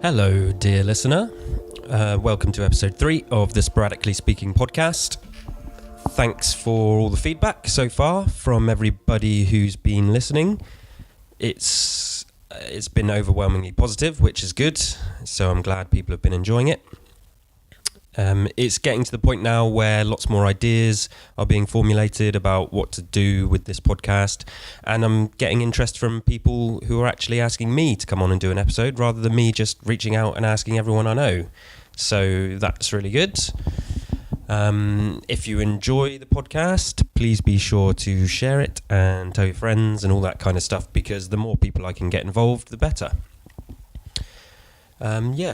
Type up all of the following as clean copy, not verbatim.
Hello, dear listener. Welcome to episode 3 of the Sporadically Speaking podcast. Thanks for all the feedback so far from everybody who's been listening. It's been overwhelmingly positive, which is good. So I'm glad people have been enjoying it. It's getting to the point now where lots more ideas are being formulated about what to do with this podcast, and I'm getting interest from people who are actually asking me to come on and do an episode rather than me just reaching out and asking everyone I know. So that's really good. If you enjoy the podcast, please be sure to share it and tell your friends and all that kind of stuff, because the more people I can get involved, the better.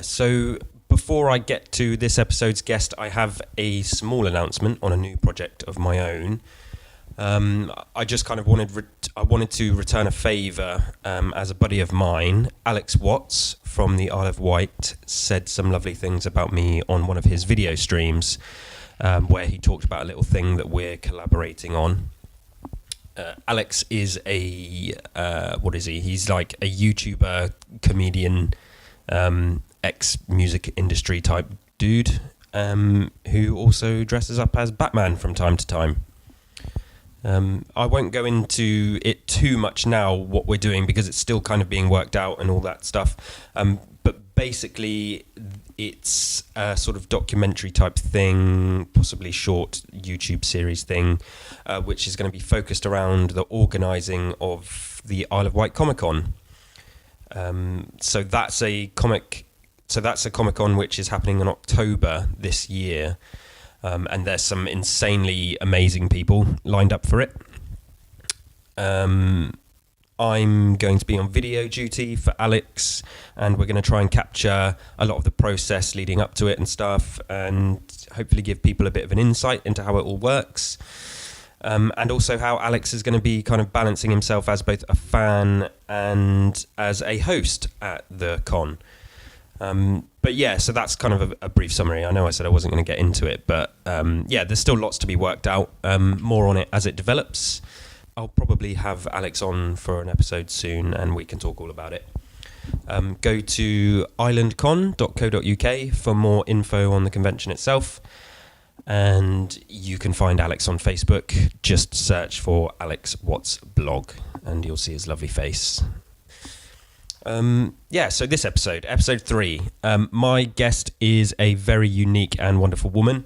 So before I get to this episode's guest, I have a small announcement on a new project of my own. I just kind of wanted to return a favour as a buddy of mine. Alex Watts from the Isle of Wight said some lovely things about me on one of his video streams, where he talked about a little thing that we're collaborating on. Alex is what is he? He's like a YouTuber, comedian, ex-music industry type dude, who also dresses up as Batman from time to time. I won't go into it too much now, what we're doing, because it's still kind of being worked out and all that stuff. But basically, it's a sort of documentary type thing, possibly short YouTube series thing, which is going to be focused around the organising of the Isle of Wight Comic-Con. So that's a Comic-Con which is happening in October this year, and there's some insanely amazing people lined up for it. I'm going to be on video duty for Alex, and we're going to try and capture a lot of the process leading up to it and stuff, and hopefully give people a bit of an insight into how it all works. And also how Alex is going to be kind of balancing himself as both a fan and as a host at the con. But yeah, so that's kind of a brief summary. I know I said I wasn't going to get into it, but there's still lots to be worked out. More on it as it develops. I'll probably have Alex on for an episode soon, and we can talk all about it. Go to islandcon.co.uk for more info on the convention itself. And you can find Alex on Facebook. Just search for Alex Watts blog and you'll see his lovely face. So this episode 3, my guest is a very unique and wonderful woman.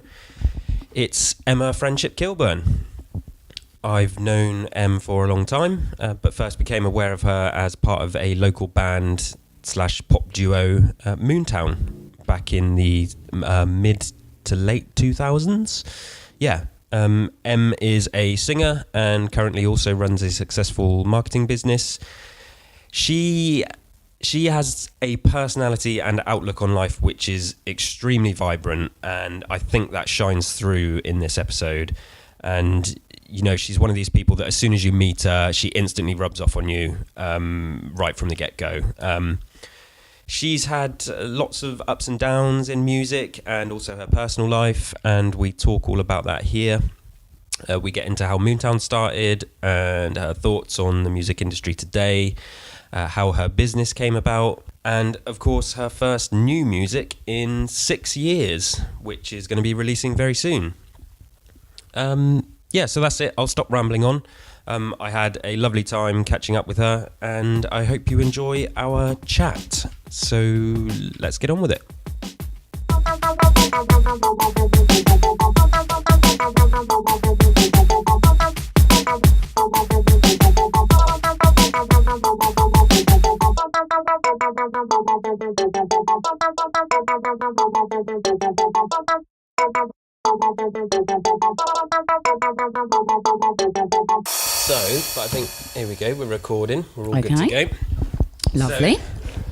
It's Emma Friendship-Kilburn. I've known Em for a long time, but first became aware of her as part of a local band / pop duo, Moontown, back in the mid to late 2000s. Em is a singer and currently also runs a successful marketing business. She has a personality and outlook on life which is extremely vibrant, and I think that shines through in this episode. And you know, she's one of these people that as soon as you meet her, she instantly rubs off on you right from the get-go. She's had lots of ups and downs in music and also her personal life, and we talk all about that here. We get into how Moontown started and her thoughts on the music industry today, how her business came about, and of course her first new music in 6 years, which is going to be releasing very soon. So that's it. I'll stop rambling on. I had a lovely time catching up with her, and I hope you enjoy our chat. So let's get on with it. Here we go, we're recording. We're all good to go. Lovely. So,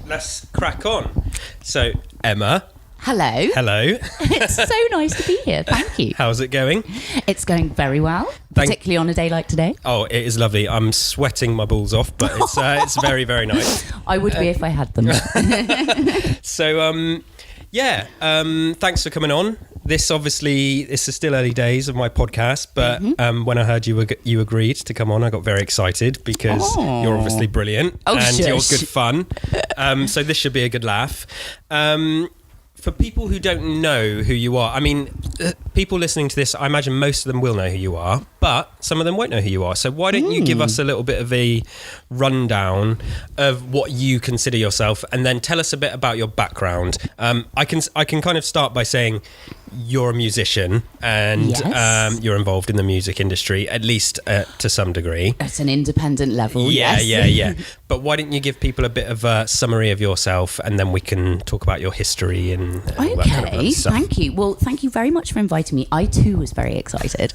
let's crack on. So, Emma. Hello. Hello. It's so nice to be here. Thank you. How's it going? It's going very well, particularly on a day like today. Oh, it is lovely. I'm sweating my balls off, but it's very, very nice. I would be if I had them. So, thanks for coming on. This is still early days of my podcast, but when I heard you agreed to come on, I got very excited because you're obviously brilliant and you're good fun. So this should be a good laugh. For people who don't know who you are, I mean, people listening to this, I imagine most of them will know who you are, but some of them won't know who you are. So why don't you give us a little bit of a rundown of what you consider yourself, and then tell us a bit about your background. I can kind of start by saying you're a musician and you're involved in the music industry, at least to some degree. At an independent level, Yeah. But why don't you give people a bit of a summary of yourself, and then we can talk about your history and all that kind of stuff. Thank you. Well, thank you very much for inviting me. I too was very excited.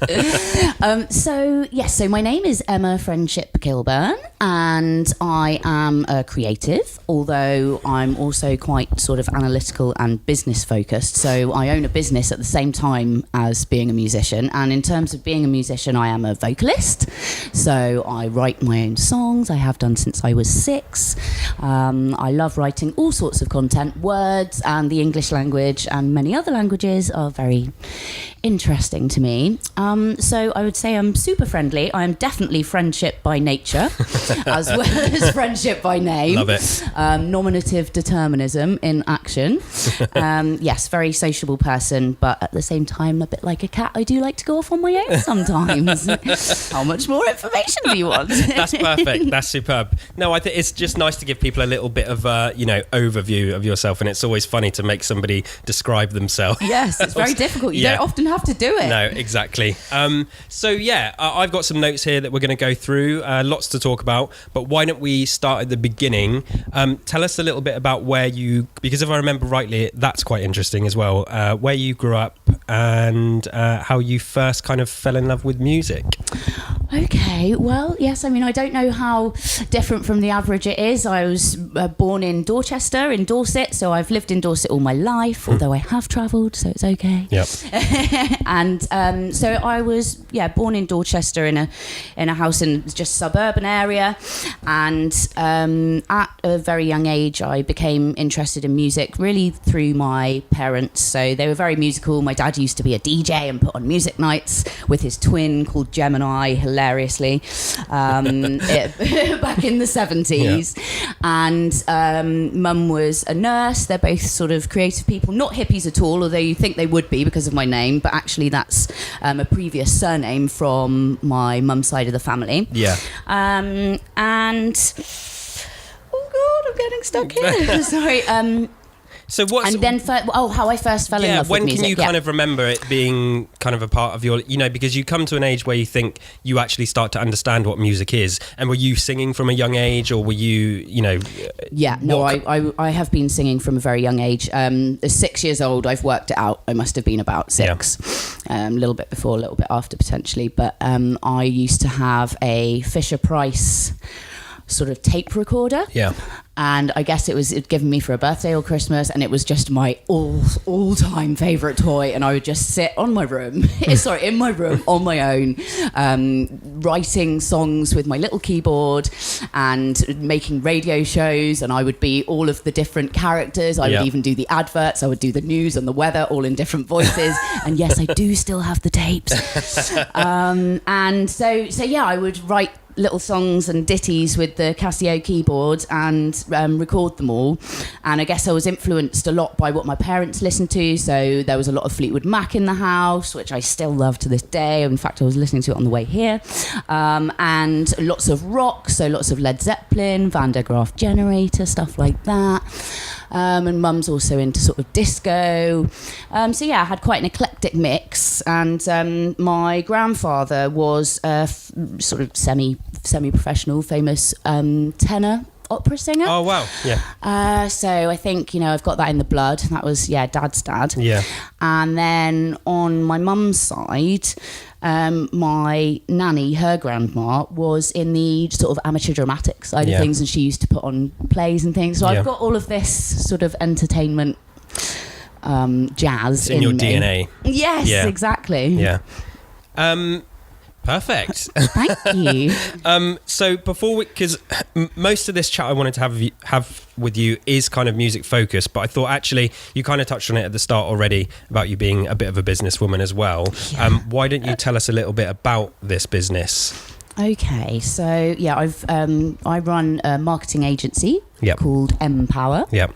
So my name is Emma Friendship-Kilburn, and I am a creative, although I'm also quite sort of analytical and business focused. So I own a business at the same time as being a musician, and in terms of being a musician, I am a vocalist. So I write my own songs. I have done since I was 6. I love writing all sorts of content. Words and the English language and many other languages are very interesting to me. So I would say I'm super friendly. I am definitely friendship by nature as well as friendship by name. Love it. Nominative determinism in action. Yes, very sociable person, but at the same time a bit like a cat. I do like to go off on my own sometimes. How much more information do you want? That's perfect. That's superb. No, I think it's just nice to give people a little bit of overview of yourself, and it's always funny to make somebody describe themselves. Yes, it's very difficult. You don't often have to do it. No, exactly. I've got some notes here that we're going to go through. Lots to talk about, but why don't we start at the beginning? Tell us a little bit about because if I remember rightly, that's quite interesting as well, where you grew up and how you first kind of fell in love with music. Okay, well, yes, I mean, I don't know how different from the average it is. I was born in Dorchester, in Dorset, so I've lived in Dorset all my life, although I have travelled, so it's okay. Yep. And so I was, born in Dorchester in a house in just suburban area, and at a very young age, I became interested in music really through my parents. So they were very musical. My dad used to be a DJ and put on music nights with his twin called Gemini, hilariously, back in the 70s. Yeah. And mum was a nurse. They're both sort of creative people, not hippies at all, although you think they would be because of my name, but actually that's a previous surname from my mum's side of the family. Yeah. And oh God, I'm getting stuck here. Sorry. So what's... And then, how I first fell in love with music. When can you kind of remember it being kind of a part of your... because you come to an age where you think you actually start to understand what music is. And were you singing from a young age, or were you, Yeah, no, I have been singing from a very young age. At 6 years old, I've worked it out. I must have been about 6. Yeah. A little bit before, a little bit after, potentially. But I used to have a Fisher-Price sort of tape recorder. Yeah. And I guess it'd given me for a birthday or Christmas, and it was just my all-time favourite toy, and I would just sit in my room on my own, writing songs with my little keyboard and making radio shows, and I would be all of the different characters. I would even do the adverts, I would do the news and the weather, all in different voices. And yes, I do still have the tapes. And so I would write little songs and ditties with the Casio keyboard and record them all. And I guess I was influenced a lot by what my parents listened to. So there was a lot of Fleetwood Mac in the house, which I still love to this day. In fact, I was listening to it on the way here. And lots of rock, so lots of Led Zeppelin, Van der Graaf Generator, stuff like that. And mum's also into sort of disco. I had quite an eclectic mix. And my grandfather was a sort of semi-professional, famous tenor opera singer. Oh, wow. Yeah. So I think, I've got that in the blood. That was, Dad's dad. Yeah. And then on my mum's side, my nanny, her grandma, was in the sort of amateur dramatic side of things, and she used to put on plays and things. So I've got all of this sort of entertainment jazz in your me. DNA. Yes, exactly. Yeah. Perfect. Thank you. So before because most of this chat I wanted to have with you is kind of music focused, but I thought actually you kind of touched on it at the start already about you being a bit of a businesswoman as well. Yeah. Why don't you tell us a little bit about this business? Okay, so yeah, I run a marketing agency called emm-power. Yep.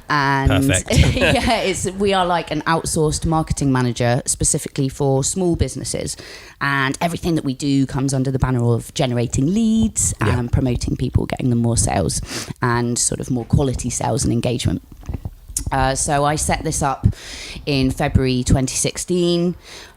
And perfect. We are like an outsourced marketing manager specifically for small businesses, and everything that we do comes under the banner of generating leads and promoting people, getting them more sales and sort of more quality sales and engagement. So I set this up in February 2016.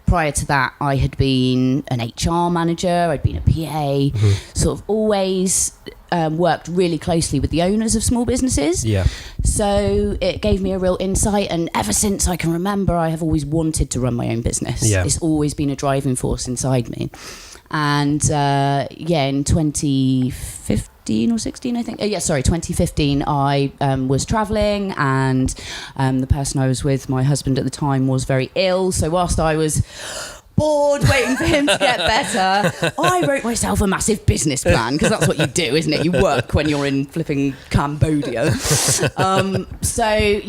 Prior to that, I had been an HR manager, I'd been a PA, sort of always worked really closely with the owners of small businesses. Yeah. So it gave me a real insight, and ever since I can remember, I have always wanted to run my own business. Yeah. It's always been a driving force inside me. And in 2015 or 16, I think. 2015, I was travelling, and the person I was with, my husband at the time, was very ill. So whilst I was bored waiting for him to get better, I wrote myself a massive business plan, because that's what you do, isn't it? You work when you're in flipping Cambodia. So I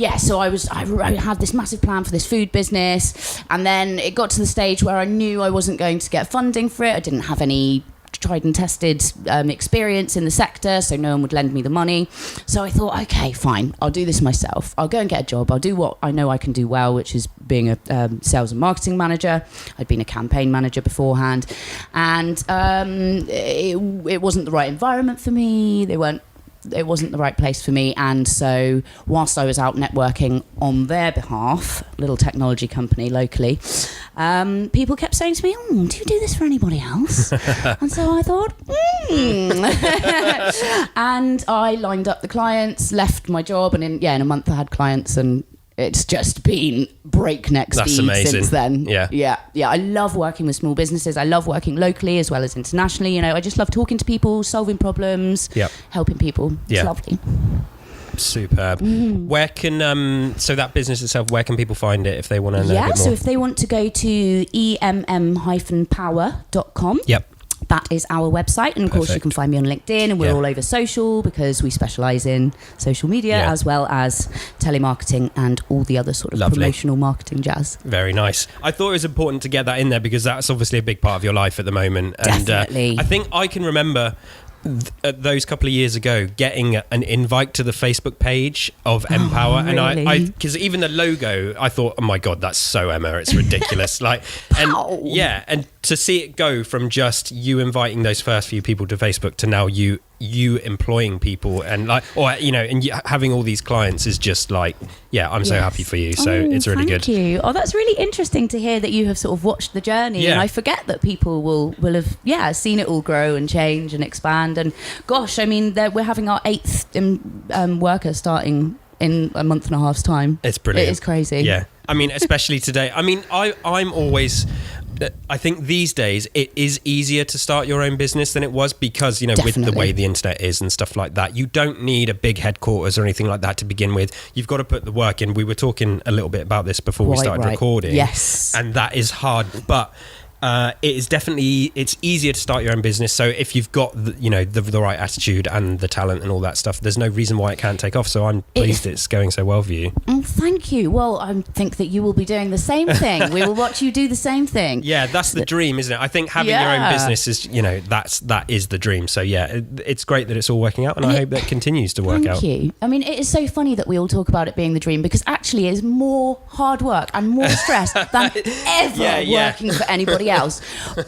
had this massive plan for this food business, and then it got to the stage where I knew I wasn't going to get funding for it. I didn't have any tried and tested experience in the sector, so no one would lend me the money. So I thought, okay, fine, I'll do this myself. I'll go and get a job. I'll do what I know I can do well, which is being a sales and marketing manager. I'd been a campaign manager beforehand, and it wasn't the right environment for me. It wasn't the right place for me, and so whilst I was out networking on their behalf, little technology company locally, people kept saying to me, do you do this for anybody else? And so I thought, and I lined up the clients, left my job, and in a month I had clients, and it's just been breakneck speed since then. Yeah. I love working with small businesses. I love working locally as well as internationally. I just love talking to people, solving problems, helping people. It's lovely. Superb. Where can so that business itself, where can people find it if they want to know a bit more? So if they want to go to emm-power.com. That is our website, and of course you can find me on LinkedIn, and we're all over social, because we specialise in social media as well as telemarketing and all the other sort of promotional marketing jazz. Very nice. I thought it was important to get that in there, because that's obviously a big part of your life at the moment. Definitely. And I think I can remember those couple of years ago getting an invite to the Facebook page of emm-power, really? And I because even the logo, I thought, oh my god, that's so Emma, it's ridiculous. And to see it go from just you inviting those first few people to Facebook to now you employing people, and having all these clients is just like, I'm so happy for you. So it's really good. Thank you. That's really interesting to hear that you have sort of watched the journey. And I forget that people will have seen it all grow and change and expand. And gosh, I mean, we're having our 8th worker starting in a month and a half's time. It's brilliant. It is crazy. Yeah. I mean, especially today. I mean, I'm always... I think these days it is easier to start your own business than it was, because, with the way the internet is and stuff like that, you don't need a big headquarters or anything like that to begin with. You've got to put the work in. We were talking a little bit about this before we started recording. Yes. And that is hard, but... it's easier to start your own business. So if you've got the right attitude and the talent and all that stuff, there's no reason why it can't take off. So I'm pleased it's going so well for you. Thank you. Well, I think that you will be doing the same thing. We will watch you do the same thing. Yeah, that's the dream, isn't it? I think having your own business is, that is the dream. So it's great that it's all working out, and I hope that continues to work out. Thank you. I mean, it is so funny that we all talk about it being the dream, because actually it's more hard work and more stress than ever working for anybody else.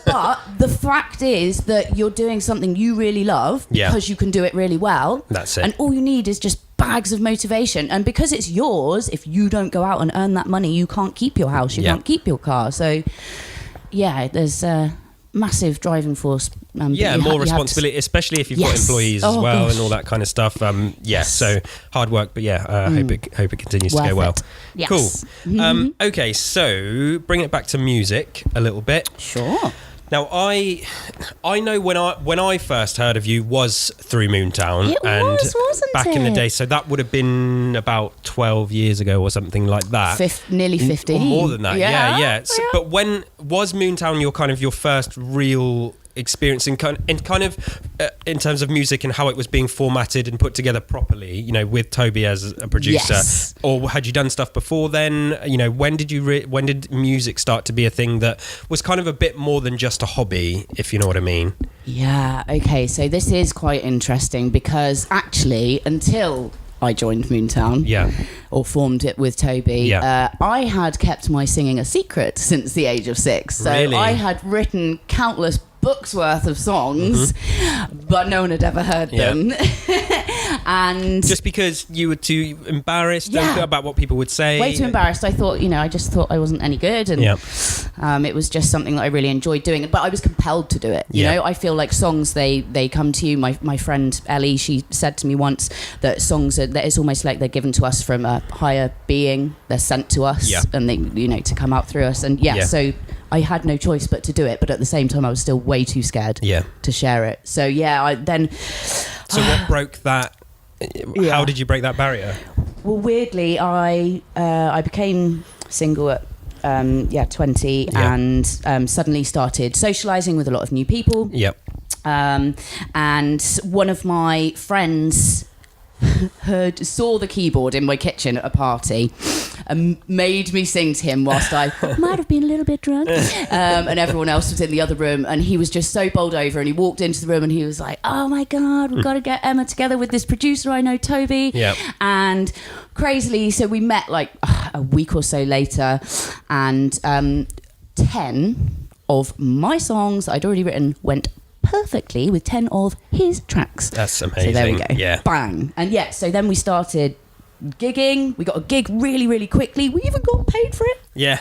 But the fact is that you're doing something you really love, because you can do it really well. That's it. And all you need is just bags of motivation. And because it's yours, if you don't go out and earn that money, you can't keep your house, you can't keep your car. So there's massive driving force. More responsibility, especially if you've got employees as well and all that kind of stuff. So hard work, but I hope it continues to go well. Yes. Cool. Okay, so bring it back to music a little bit. Sure. Now I know when I first heard of you was through Moontown, wasn't back it? in the day. So that would have been about 12 years ago or something like that. Nearly 15. Or more than that. Yeah. So, Yeah. but when was Moontown your first real experience in in terms of music and how it was being formatted and put together properly, with Toby as a producer? Yes. Or had you done stuff before then? When did music start to be a thing that was kind of a bit more than just a hobby, if you know what I mean? Yeah, okay, so this is quite interesting because actually until I joined Moontown, or formed it with Toby, I had kept my singing a secret since the age of 6. So Really? I had written countless books worth of songs, but no one had ever heard them. And just because you were too embarrassed about what people would say? Way too embarrassed. I thought, I just thought I wasn't any good, and it was just something that I really enjoyed doing, but I was compelled to do it. I feel like songs, they come to you. My friend Ellie, she said to me once that songs it's almost like they're given to us from a higher being. They're sent to us, and they, to come out through us. And so I had no choice but to do it, but at the same time I was still way too scared to share it. So So what broke that? How did you break that barrier? Well, weirdly, I became single at 20 and suddenly started socialising with a lot of new people. And one of my friends saw the keyboard in my kitchen at a party and made me sing to him whilst I might have been a little bit drunk, and everyone else was in the other room, and he was just so bowled over, and he walked into the room and he was like, oh my god, we've got to get Emma together with this producer I know, Toby. And crazily, so we met like a week or so later, and 10 of my songs I'd already written went perfectly with 10 of his tracks. That's amazing. So there we go. Yeah. Bang. And so then we started gigging. We got a gig really, really quickly. We even got paid for it. Yeah.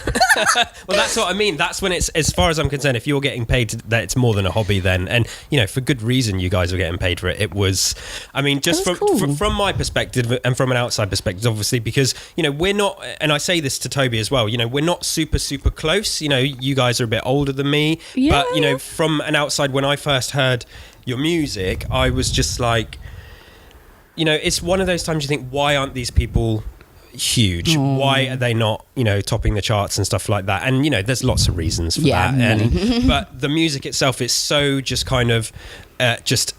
Well, that's what I mean. That's when it's, as far as I'm concerned, if you're getting paid, that it's more than a hobby then. And, for good reason you guys were getting paid for it. It was, I mean, just from my perspective and from an outside perspective, obviously, because, we're not, and I say this to Toby as well, we're not super, super close. You guys are a bit older than me. Yeah. But, from an outside, when I first heard your music, I was just like, it's one of those times you think, why aren't these people huge? Why are they not, topping the charts and stuff like that? And, there's lots of reasons for that. And, but the music itself is so just kind of just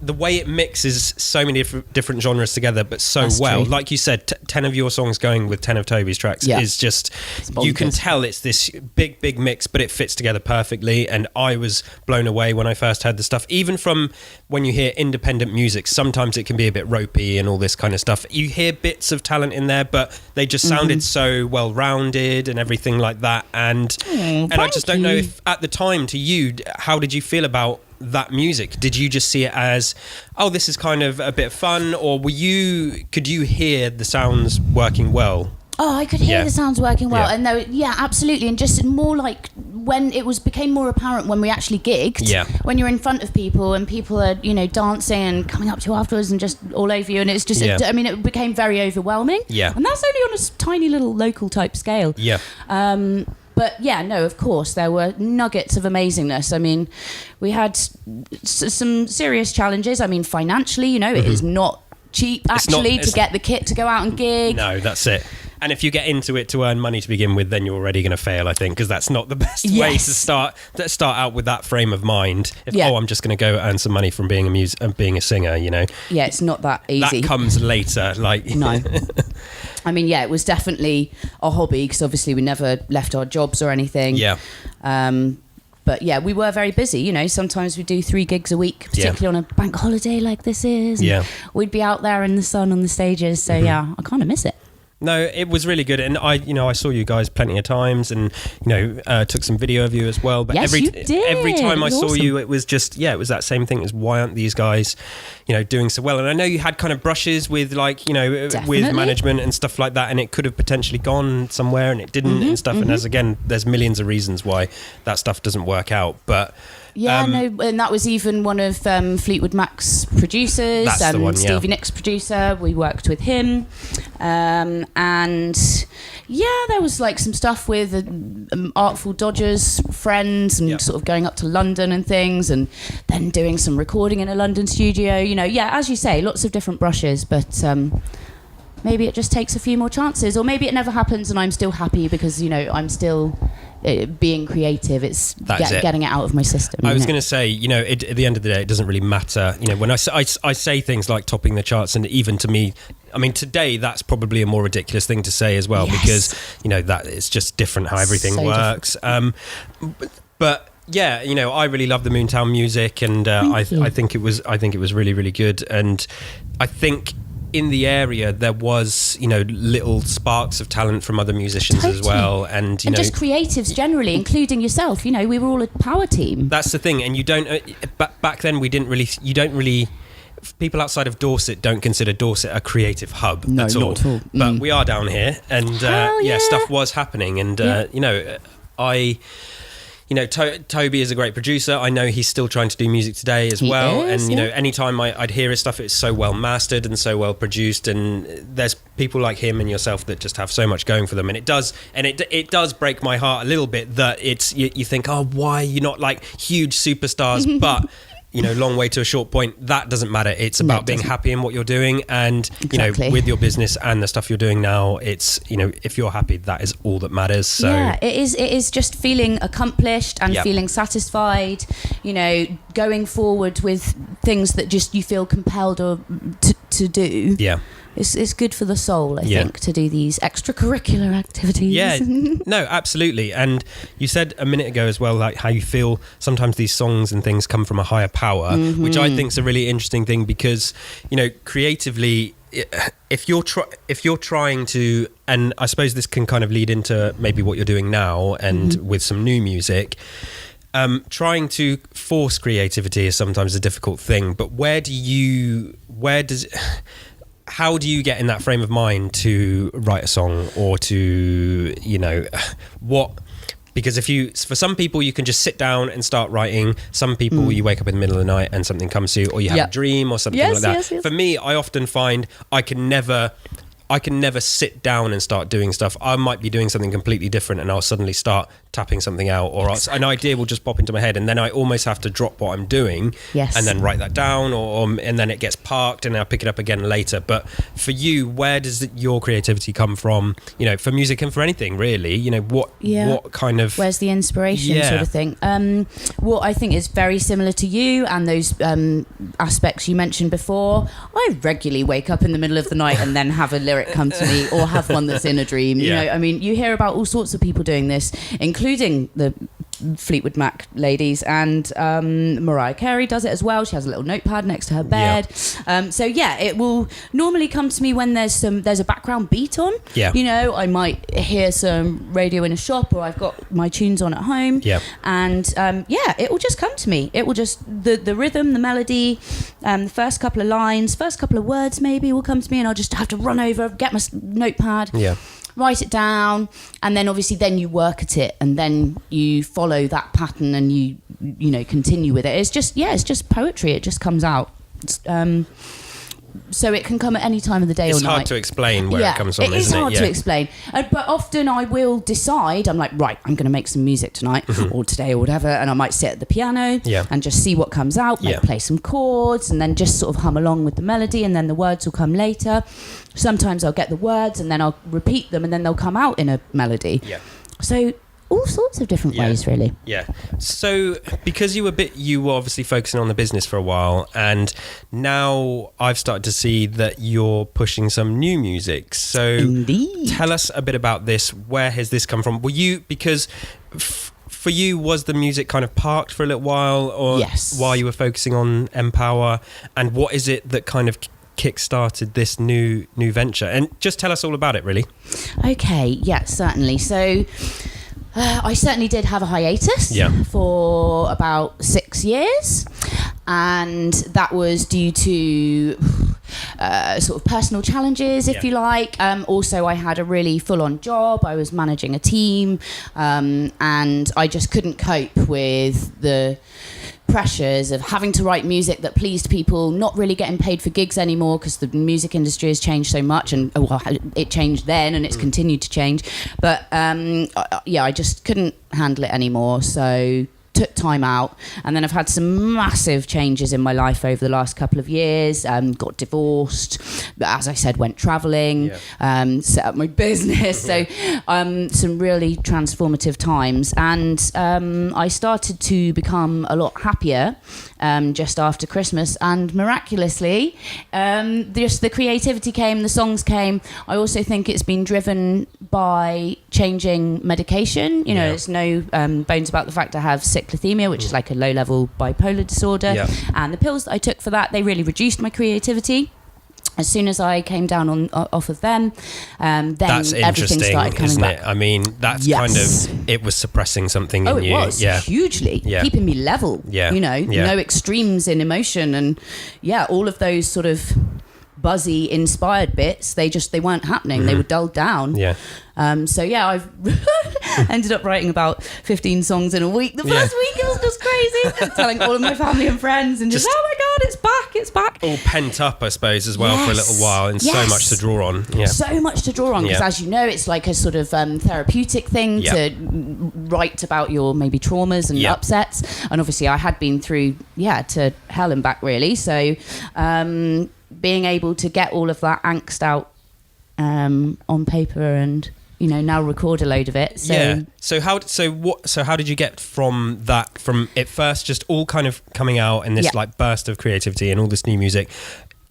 the way it mixes so many different genres together, but so That's well. true. Like you said, 10 of your songs going with 10 of Toby's tracks is just, you can tell it's this big mix, but it fits together perfectly. And I was blown away when I first heard the stuff. Even from when you hear independent music, sometimes it can be a bit ropey and all this kind of stuff. You hear bits of talent in there, but they just sounded so well rounded and everything like that. And I just don't know if at the time, to you, how did you feel about that music? Did you just see it as, oh, this is kind of a bit of fun, or could you hear the sounds working well? Oh, I could hear the sounds working well, and absolutely, and just more like when it became more apparent when we actually gigged. When you're in front of people and people are, dancing and coming up to you afterwards and just all over you, and it's just, it became very overwhelming. And that's only on a tiny little local type scale. But of course, there were nuggets of amazingness. I mean, we had some serious challenges. I mean, financially, it is not cheap, actually, to get the kit to go out and gig. No, that's it. And if you get into it to earn money to begin with, then you're already going to fail, I think, because that's not the best way to start out with that frame of mind. I'm just going to go earn some money from being a singer, Yeah, it's not that easy. That comes later. No. I mean, it was definitely a hobby because obviously we never left our jobs or anything. But we were very busy. Sometimes we do 3 gigs a week, particularly on a bank holiday like this is. We'd be out there in the sun on the stages. So I kind of miss it. No, it was really good, and I saw you guys plenty of times, and took some video of you as well. But Yes, you did. every time I It was saw awesome. you, it was just it was that same thing as why aren't these guys, doing so well? And I know you had kind of brushes with with Definitely. management and stuff like that, and it could have potentially gone somewhere, and it didn't, and stuff. And there's millions of reasons why that stuff doesn't work out, but. Yeah, and that was even one of Fleetwood Mac's producers, That's the one, yeah. Stevie Nicks' producer. We worked with him, and there was like some stuff with Artful Dodgers friends, and sort of going up to London and things, and then doing some recording in a London studio. As you say, lots of different brushes, but. Maybe it just takes a few more chances, or maybe it never happens and I'm still happy because, I'm still being creative. It's getting it out of my system. I was going to say, at the end of the day, it doesn't really matter. When I say things like topping the charts, and even to me, I mean, today that's probably a more ridiculous thing to say as well, because, that it's just different how everything works. But yeah, I really love the Moontown music, and I think it was really, really good. And I think in the area there was little sparks of talent from other musicians as well, and just creatives generally, including yourself. We were all a power team. That's the thing, and you don't back then you don't really people outside of Dorset don't consider Dorset a creative hub at all. Not at all. But we are down here, and stuff was happening, and Toby is a great producer. I know he's still trying to do music today as well. And, anytime I'd hear his stuff, it's so well mastered and so well produced. And there's people like him and yourself that just have so much going for them. And it does break my heart a little bit that it's, you think, oh, why are you not like huge superstars? But long way to a short point, that doesn't matter. It's about being happy in what you're doing, and with your business and the stuff you're doing now, it's if you're happy, that is all that matters. So it is just feeling accomplished and feeling satisfied, going forward with things that just you feel compelled to do. It's good for the soul, I think, to do these extracurricular activities. Yeah, no, absolutely. And you said a minute ago as well, like how you feel sometimes these songs and things come from a higher power, which I think is a really interesting thing, because, creatively, if you're trying to, and I suppose this can kind of lead into maybe what you're doing now and with some new music, trying to force creativity is sometimes a difficult thing, but how do you get in that frame of mind to write a song, or to, because for some people you can just sit down and start writing. Some people you wake up in the middle of the night and something comes to you, or you have a dream or something like that. For me, I often find I can never sit down and start doing stuff. I might be doing something completely different, and I'll suddenly start tapping something out, or an idea will just pop into my head, and then I almost have to drop what I'm doing and then write that down, and then it gets parked, and I'll pick it up again later. But for you, where does your creativity come from? For music and for anything really. What kind of, where's the inspiration, sort of thing? What I think is very similar to you and those aspects you mentioned before. I regularly wake up in the middle of the night and then have a lyric come to me, or have one that's in a dream. You hear about all sorts of people doing this, including the Fleetwood Mac ladies, and Mariah Carey does it as well. She has a little notepad next to her bed. It will normally come to me when there's a background beat on. I might hear some radio in a shop, or I've got my tunes on at home, and it will just come to me. It will just, the rhythm, the melody, the first couple of lines, first couple of words maybe will come to me, and I'll just have to run over, get my notepad, write it down, and then obviously you work at it, and then you follow that pattern, and you continue with it. It's just poetry. It just comes out. So it can come at any time of the day or night. It's hard to explain where it comes from, isn't it? It is hard to explain. But often I will decide, I'm like, right, I'm going to make some music tonight or today or whatever, and I might sit at the piano and just see what comes out, play some chords, and then just sort of hum along with the melody, and then the words will come later. Sometimes I'll get the words and then I'll repeat them, and then they'll come out in a melody. So all sorts of different ways, really. So because you were obviously focusing on the business for a while, and now I've started to see that you're pushing some new music. So Indeed. Tell us a bit about this. Where has this come from? Were you, because for you, was the music kind of parked for a little while, or while you were focusing on emm-power? And what is it that kind of kick-started this new venture, and just tell us all about it, really. Okay, yeah, certainly. So I certainly did have a hiatus for about 6 years, and that was due to sort of personal challenges, if you like. Also, I had a really full-on job. I was managing a team, and I just couldn't cope with the pressures of having to write music that pleased people, not really getting paid for gigs anymore because the music industry has changed so much, and it changed then and it's continued to change. But I just couldn't handle it anymore, so took time out, and then I've had some massive changes in my life over the last couple of years. Got divorced, as I said, went traveling, set up my business, so some really transformative times, and I started to become a lot happier just after Christmas, and miraculously just the creativity came, the songs came. I also think it's been driven by changing medication. There's no bones about the fact I have cyclothymia, which is like a low-level bipolar disorder, and the pills that I took for that, they really reduced my creativity. As soon as I came down off of them, then that's everything started coming isn't back. It? I mean, that's kind of, it was suppressing something in you. Oh, it was hugely, keeping me level. No extremes in emotion, and all of those sort of buzzy inspired bits, they weren't happening. They were dulled down. I've ended up writing about 15 songs in a week. The first week it was just crazy, telling all of my family and friends, and just oh my god, it's back, all pent up, I suppose, as well, for a little while, and so much to draw on. So much to draw on, because as you know, it's like a sort of therapeutic thing to write about your maybe traumas and upsets, and obviously I had been through to hell and back, really. So being able to get all of that angst out on paper, and now record a load of it. So how did you get from that, from it first just all kind of coming out in this like burst of creativity and all this new music,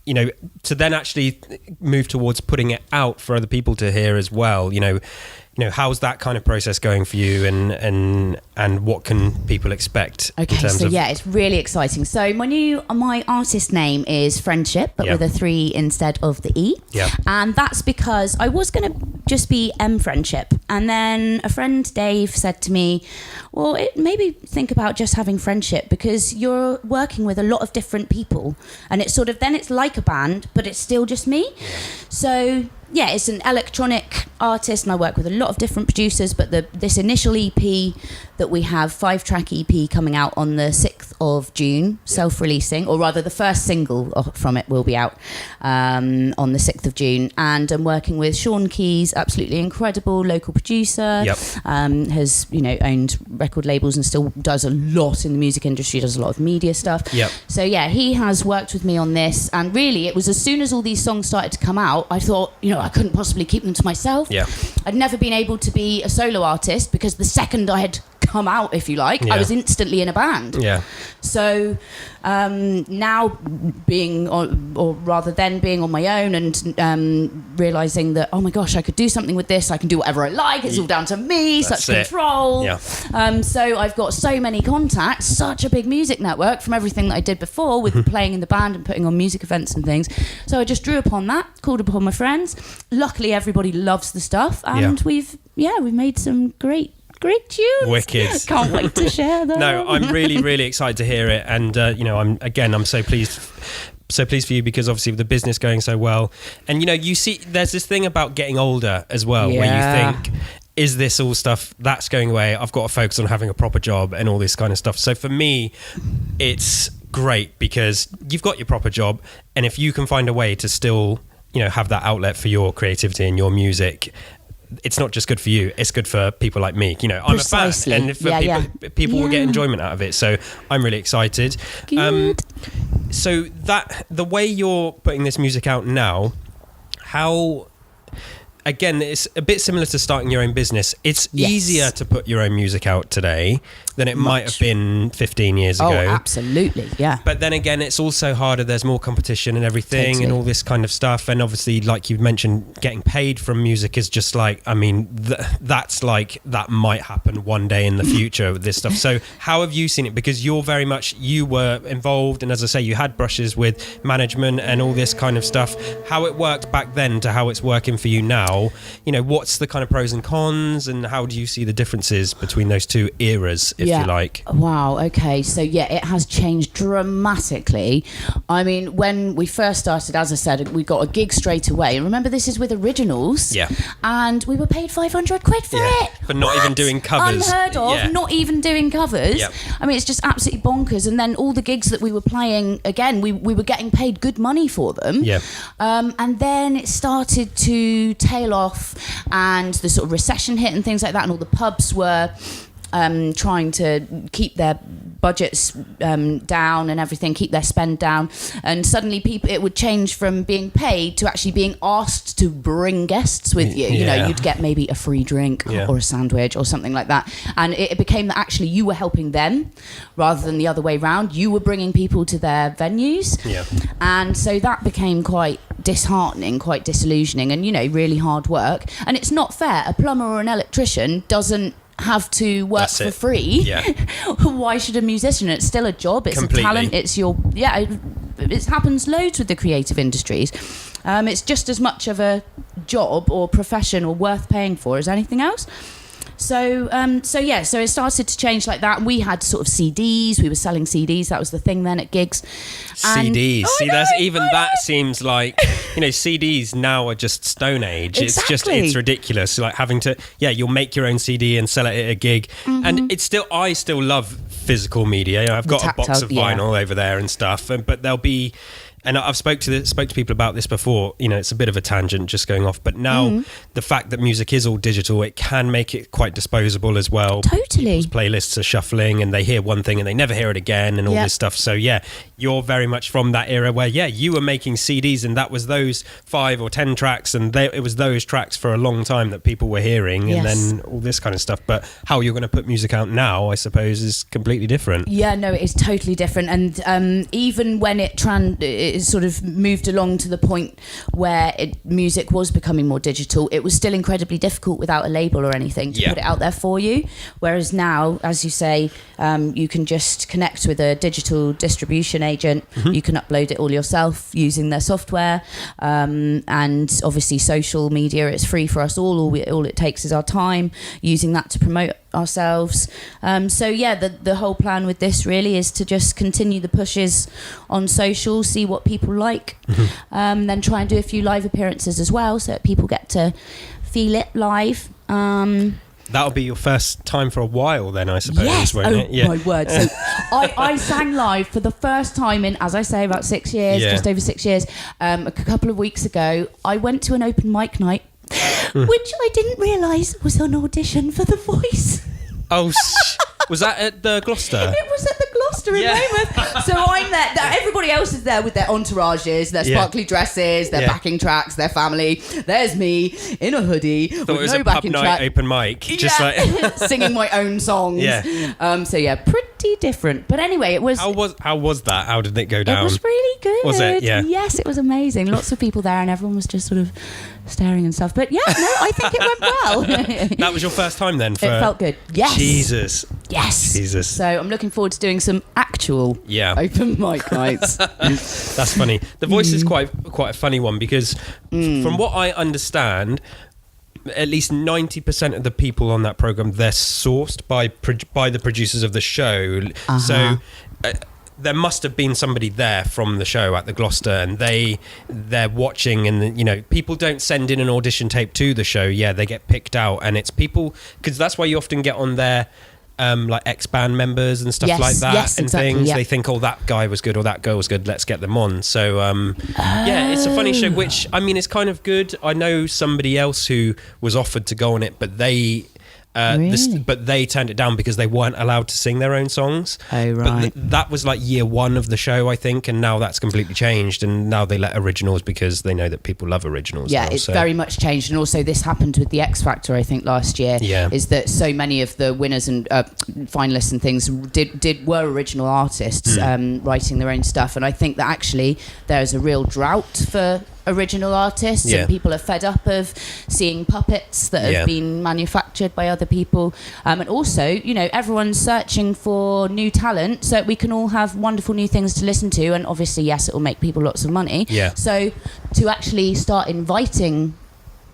to then actually move towards putting it out for other people to hear as well? How's that kind of process going for you, and what can people expect? Okay, it's really exciting. So my artist name is Friendship, but with a 3 instead of the E. And that's because I was going to just be Friendship, and then a friend, Dave, said to me, well, maybe think about just having Friendship, because you're working with a lot of different people, and it's sort of, then it's like a band, but it's still just me. So it's an electronic artist, and I work with a lot of different producers, but this initial EP that we have, 5-track EP, coming out on the 6th of June, self-releasing, or rather the first single from it will be out on the 6th of June, and I'm working with Sean Keys, absolutely incredible local producer, has owned record labels and still does a lot in the music industry, does a lot of media stuff. So he has worked with me on this, and really it was as soon as all these songs started to come out, I thought, I couldn't possibly keep them to myself. I'd never been able to be a solo artist, because the second I had come out, if you like, I was instantly in a band. So now being on my own, and realizing that, oh my gosh, I could do something with this, I can do whatever I like, it's all down to me, such control. So I've got so many contacts, such a big music network from everything that I did before with playing in the band and putting on music events and things. So I just drew upon that, called upon my friends. Luckily everybody loves the stuff, and we've made some great tunes. Wicked. Can't wait to share them. No, I'm really, really excited to hear it, and I'm so pleased for you, because obviously with the business going so well, and you see there's this thing about getting older as well, where you think, is this all stuff that's going away? I've got to focus on having a proper job and all this kind of stuff. So for me, it's great, because you've got your proper job, and if you can find a way to still have that outlet for your creativity and your music, it's not just good for you, it's good for people like me. I'm Precisely. a fan, and people will get enjoyment out of it, so I'm really excited. So that the way you're putting this music out now, how again, it's a bit similar to starting your own business. It's easier to put your own music out today than it might have been 15 years ago. Oh, absolutely, yeah. But then again, it's also harder. There's more competition and everything and all this kind of stuff. And obviously, like you've mentioned, getting paid from music is just like, I mean, that's like, that might happen one day in the future with this stuff. So how have you seen it? Because you're very much, you were involved. And as I say, you had brushes with management and all this kind of stuff. How it worked back then to how it's working for you now, you know, what's the kind of pros and cons and how do you see the differences between those two eras, if you like? Wow, okay. So yeah, it has changed dramatically. I mean, when we first started, as I said, we got a gig straight away. Remember, this is with originals. Yeah. And we were paid 500 quid for it. For not even doing covers. Unheard of, not even doing covers. Yep. I mean, it's just absolutely bonkers. And then all the gigs that we were playing, again, we were getting paid good money for them. Yeah. And then it started to tail off and the sort of recession hit and things like that. And all the pubs were trying to keep their budgets down and everything, keep their spend down, and suddenly it would change from being paid to actually being asked to bring guests with you. You know, you'd get maybe a free drink or a sandwich or something like that, and it became that actually you were helping them rather than the other way round. You were bringing people to their venues, and so that became quite disheartening, quite disillusioning, and, you know, really hard work. And it's not fair. A plumber or an electrician doesn't have to work for free. Why should a musician? It's still a job. It's a talent. It's your it happens loads with the creative industries. It's just as much of a job or profession or worth paying for as anything else. So it started to change like that. We had sort of CDs. We were selling CDs. That was the thing then at gigs. CDs. That seems like, you know, CDs now are just Stone Age. Exactly. It's ridiculous. Like having to, you'll make your own CD and sell it at a gig. And it's still, I still love physical media. You know, I've got a box of vinyl over there and stuff. But there'll be, and I've spoke to people about this before. You know, it's a bit of a tangent just going off, but now the fact that music is all digital, it can make it quite disposable as well. Totally. People's playlists are shuffling and they hear one thing and they never hear it again and all this stuff. So you're very much from that era where you were making CDs and that was those 5 or 10 tracks and it was those tracks for a long time that people were hearing and then all this kind of stuff. But how you're going to put music out now, I suppose, is completely different. Yeah, no, it is totally different. And even when it sort of moved along to the point where music was becoming more digital, it was still incredibly difficult without a label or anything to put it out there for you. Whereas now, as you say, you can just connect with a digital distribution agent. You can upload it all yourself using their software, and obviously social media. It's free for us all. All it takes is our time, using that to promote ourselves. The whole plan with this really is to just continue the pushes on social, see what people like, then try and do a few live appearances as well so that people get to feel it live. That'll be your first time for a while then, I suppose, won't it? Yeah. My word. So I sang live for the first time in, as I say, about 6 years, just over 6 years. A couple of weeks ago, I went to an open mic night, which I didn't realise was an audition for The Voice. Oh, was that at the Gloucester? It was at the Gloucester in Weymouth. So I'm there. Everybody else is there with their entourages, their sparkly dresses, their backing tracks, their family. There's me in a hoodie with it was no a backing pub track. night open mic, just like singing my own songs. Pretty different. But anyway, it was. How was that? How did it go down? It was really good. Was it? Yeah. Yes, it was amazing. Lots of people there, and everyone was just sort of staring and stuff. But I think it went well. That was your first time then? It felt good. Yes. Jesus. Yes. Jesus. So I'm looking forward to doing some actual open mic nights. That's funny. The Voice is quite a funny one because from what I understand, at least 90% of the people on that program, they're sourced by the producers of the show. So there must have been somebody there from the show at the Gloucester, and they're watching, and people don't send in an audition tape to the show. They get picked out, and it's people, because that's why you often get on there like ex-band members and stuff like that, and things. They think, that guy was good or that girl was good, let's get them on. So it's a funny show, which I mean, it's kind of good. I know somebody else who was offered to go on it, but they Really? But they turned it down because they weren't allowed to sing their own songs. Oh, right. But that was like year one of the show, I think, and now that's completely changed, and now they let originals because they know that people love originals. Yeah, now, it's very much changed. And also this happened with the X Factor, I think, last year. Yeah. Is that so many of the winners and finalists and things were original artists writing their own stuff. And I think that actually there's a real drought for original artists, Yeah. and people are fed up of seeing puppets that have been manufactured by other people, and also, you know, everyone's searching for new talent so that we can all have wonderful new things to listen to, and obviously, yes, it will make people lots of money. So to actually start inviting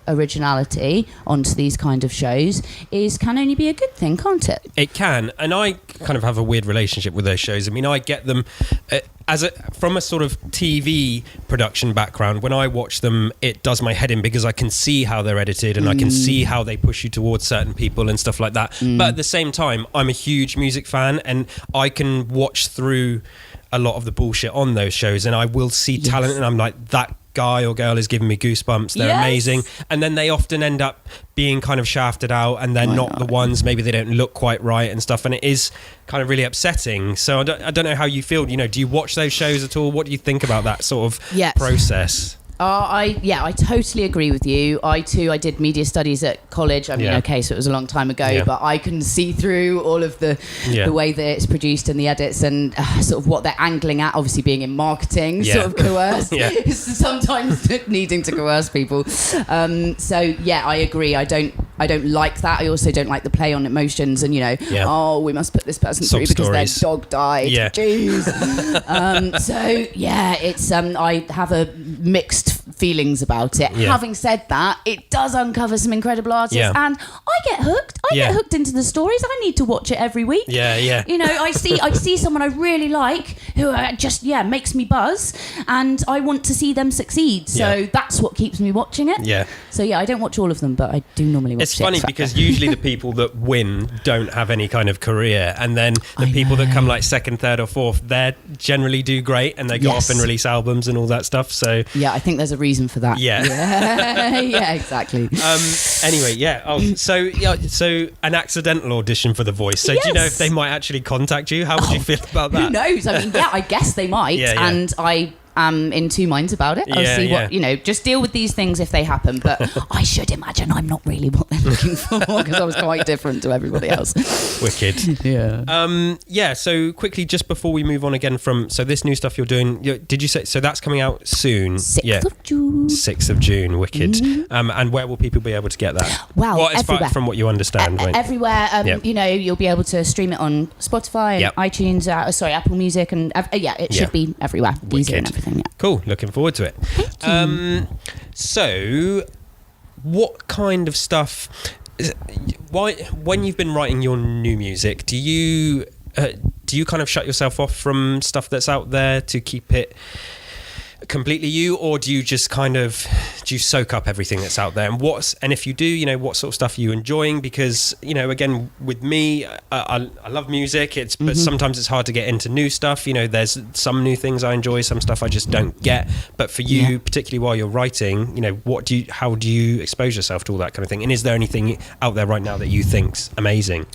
originality onto these kind of shows can only be a good thing, can't it? It can, and I kind of have a weird relationship with those shows. I mean, I get them from a sort of TV production background. When I watch them, it does my head in because I can see how they're edited and I can see how they push you towards certain people and stuff like that. But at the same time, I'm a huge music fan, and I can watch through a lot of the bullshit on those shows, and I will see talent, and I'm like, that guy or girl is giving me goosebumps, they're amazing, and then they often end up being kind of shafted out, and they're not the ones, maybe they don't look quite right and stuff, and it is kind of really upsetting. So I don't know how you feel, you know, do you watch those shows at all? What do you think about that sort of process? I totally agree with you. I did media studies at college. I mean, okay, so it was a long time ago, but I can see through all of the way that it's produced and the edits and sort of what they're angling at, obviously being in marketing, sort of coerce, sometimes needing to coerce people. So yeah, I agree. I don't like that. I also don't like the play on emotions and, you know, oh, we must put this person through because their dog died. Jeez. So yeah, it's I have a mixed feelings about it. Having said that, it does uncover some incredible artists, and I get hooked. I get hooked into the stories. I need to watch it every week. You know, I see someone I really like who just makes me buzz, and I want to see them succeed. So that's what keeps me watching it. So yeah, I don't watch all of them, but I do normally watch it. It's funny because usually the people that win don't have any kind of career, and then the people that come like second, third or fourth, they generally do great, and they go off and release albums and all that stuff. So yeah, I think there's a reason for that. Yeah, exactly. Anyway, so an accidental audition for The Voice. So do you know if they might actually contact you? How would you feel about that? Who knows? I mean, I guess they might. And I am in two minds about it. I'll see what, you know, just deal with these things if they happen. But I should imagine I'm not really what they're looking for because I was quite different to everybody else. Wicked. So quickly, just before we move on again from, so this new stuff you're doing, did you say, so that's coming out soon? 6th of June. 6th of June, wicked. And where will people be able to get that? Well, everywhere. From what you understand. Everywhere. You know, you'll be able to stream it on Spotify and iTunes, Apple Music, and it should be everywhere. Deezer and everything. Cool, looking forward to it. So what kind of stuff, when you've been writing your new music, do you kind of shut yourself off from stuff that's out there to keep it completely you, or do you just kind of soak up everything that's out there, and if you do, you know, what sort of stuff are you enjoying? Because, you know, again, with me, I love music, but sometimes it's hard to get into new stuff. You know, there's some new things I enjoy, some stuff I just don't get. But for you, particularly while you're writing, you know, how do you expose yourself to all that kind of thing? And is there anything out there right now that you think's amazing?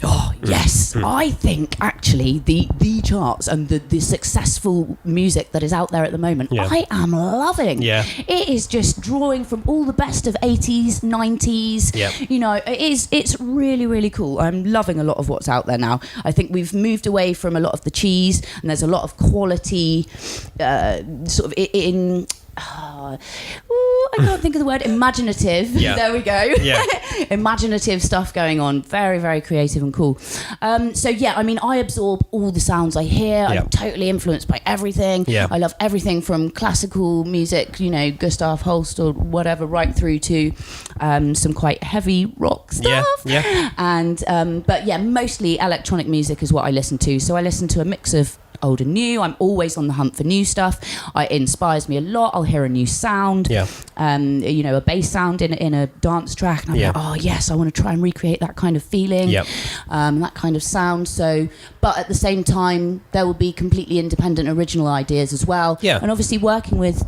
Yes, I think actually the charts and the successful music that is out there at the moment, I am loving. It is just drawing from all the best of 80s, 90s. You know, it's really, really cool. I'm loving a lot of what's out there now. I think we've moved away from a lot of the cheese, and there's a lot of quality sort of in I can't think of the word. Imaginative. There we go. Imaginative stuff going on. Very, very creative and cool. I mean, I absorb all the sounds I hear. I'm totally influenced by everything. I love everything from classical music, you know, Gustav Holst or whatever, right through to some quite heavy rock stuff. And mostly electronic music is what I listen to. So I listen to a mix of old and new. I'm always on the hunt for new stuff. It inspires me a lot. I'll hear a new sound, you know, a bass sound in a dance track, and I'm like, oh yes, I want to try and recreate that kind of feeling, that kind of sound. So, but at the same time, there will be completely independent original ideas as well. And obviously working with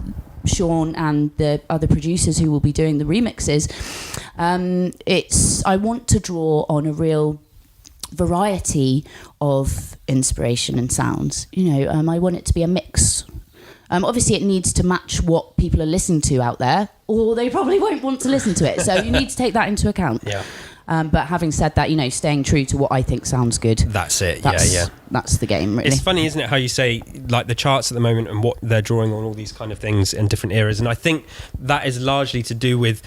Sean and the other producers who will be doing the remixes, I want to draw on a real variety of inspiration and sounds. I want it to be a mix. Obviously, it needs to match what people are listening to out there, or they probably won't want to listen to it. So you need to take that into account. Yeah. But having said that, staying true to what I think sounds good. That's it. That's the game, really. It's funny, isn't it, how you say, like, the charts at the moment and what they're drawing on all these kind of things in different eras. And I think that is largely to do with,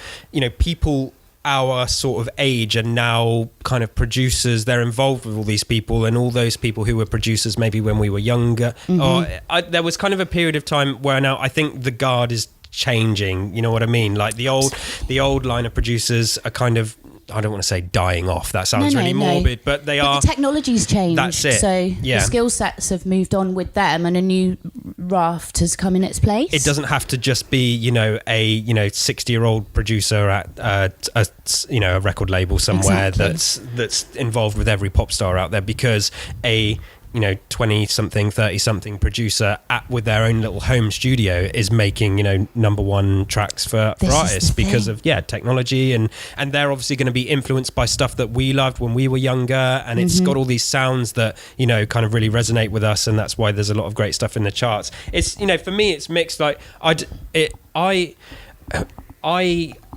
people our sort of age are now kind of producers. They're involved with all these people, and all those people who were producers maybe when we were younger. There was kind of a period of time where now I think the guard is changing. You know what I mean? Like the old line of producers are kind of, I don't want to say dying off. That sounds really morbid, but they are. The technology's changed. That's it. So the skill sets have moved on with them, and a new raft has come in its place. It doesn't have to just be, a 60-year-old producer at a record label somewhere that's involved with every pop star out there, because a 20-something, 30-something producer with their own little home studio is making, number one tracks for artists because of, technology. And they're obviously going to be influenced by stuff that we loved when we were younger. And it's got all these sounds that, kind of really resonate with us. And that's why there's a lot of great stuff in the charts. It's, for me, it's mixed. Like, I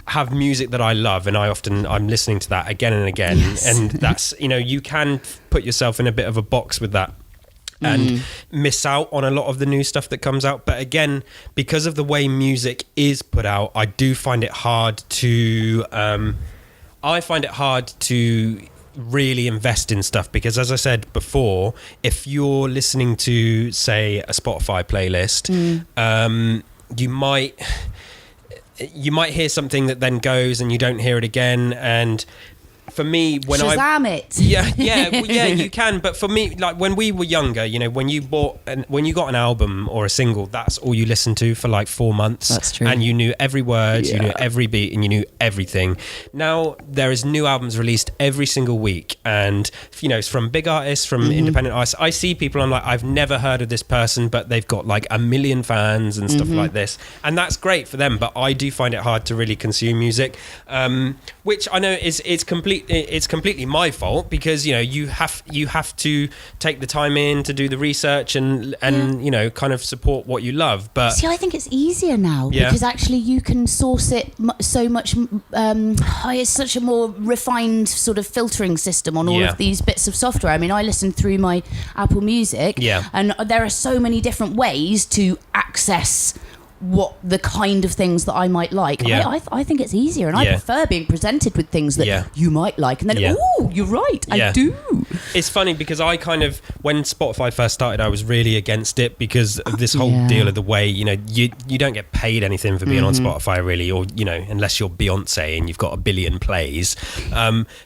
have music that I love, and I'm listening to that again and again. Yes. And that's, you can put yourself in a bit of a box with that and miss out on a lot of the new stuff that comes out. But again, because of the way music is put out, I do find it hard to really invest in stuff, because as I said before, if you're listening to, say, a Spotify playlist, you might hear something that then goes and you don't hear it again. And for me, when Shazam it. You can. But for me, like when we were younger, when you got an album or a single, that's all you listened to for like 4 months. That's true. And you knew every word, you knew every beat, and you knew everything. Now there is new albums released every single week, and it's from big artists, from independent artists. I see people, I'm like, I've never heard of this person, but they've got like 1 million fans and stuff like this, and that's great for them. But I do find it hard to really consume music, which I know it's completely my fault, because you have to take the time in to do the research and kind of support what you love. But see, I think it's easier now because actually you can source it so much. It's such a more refined sort of filtering system on all of these bits of software. I mean, I listen through my Apple Music, and there are so many different ways to access what the kind of things that I might like. I think it's easier, and I prefer being presented with things that you might like, and then oh, you're right, I do. It's funny because I kind of, when Spotify first started, I was really against it because of this whole deal of the way you don't get paid anything for being on Spotify really, or unless you're Beyonce and you've got 1 billion plays.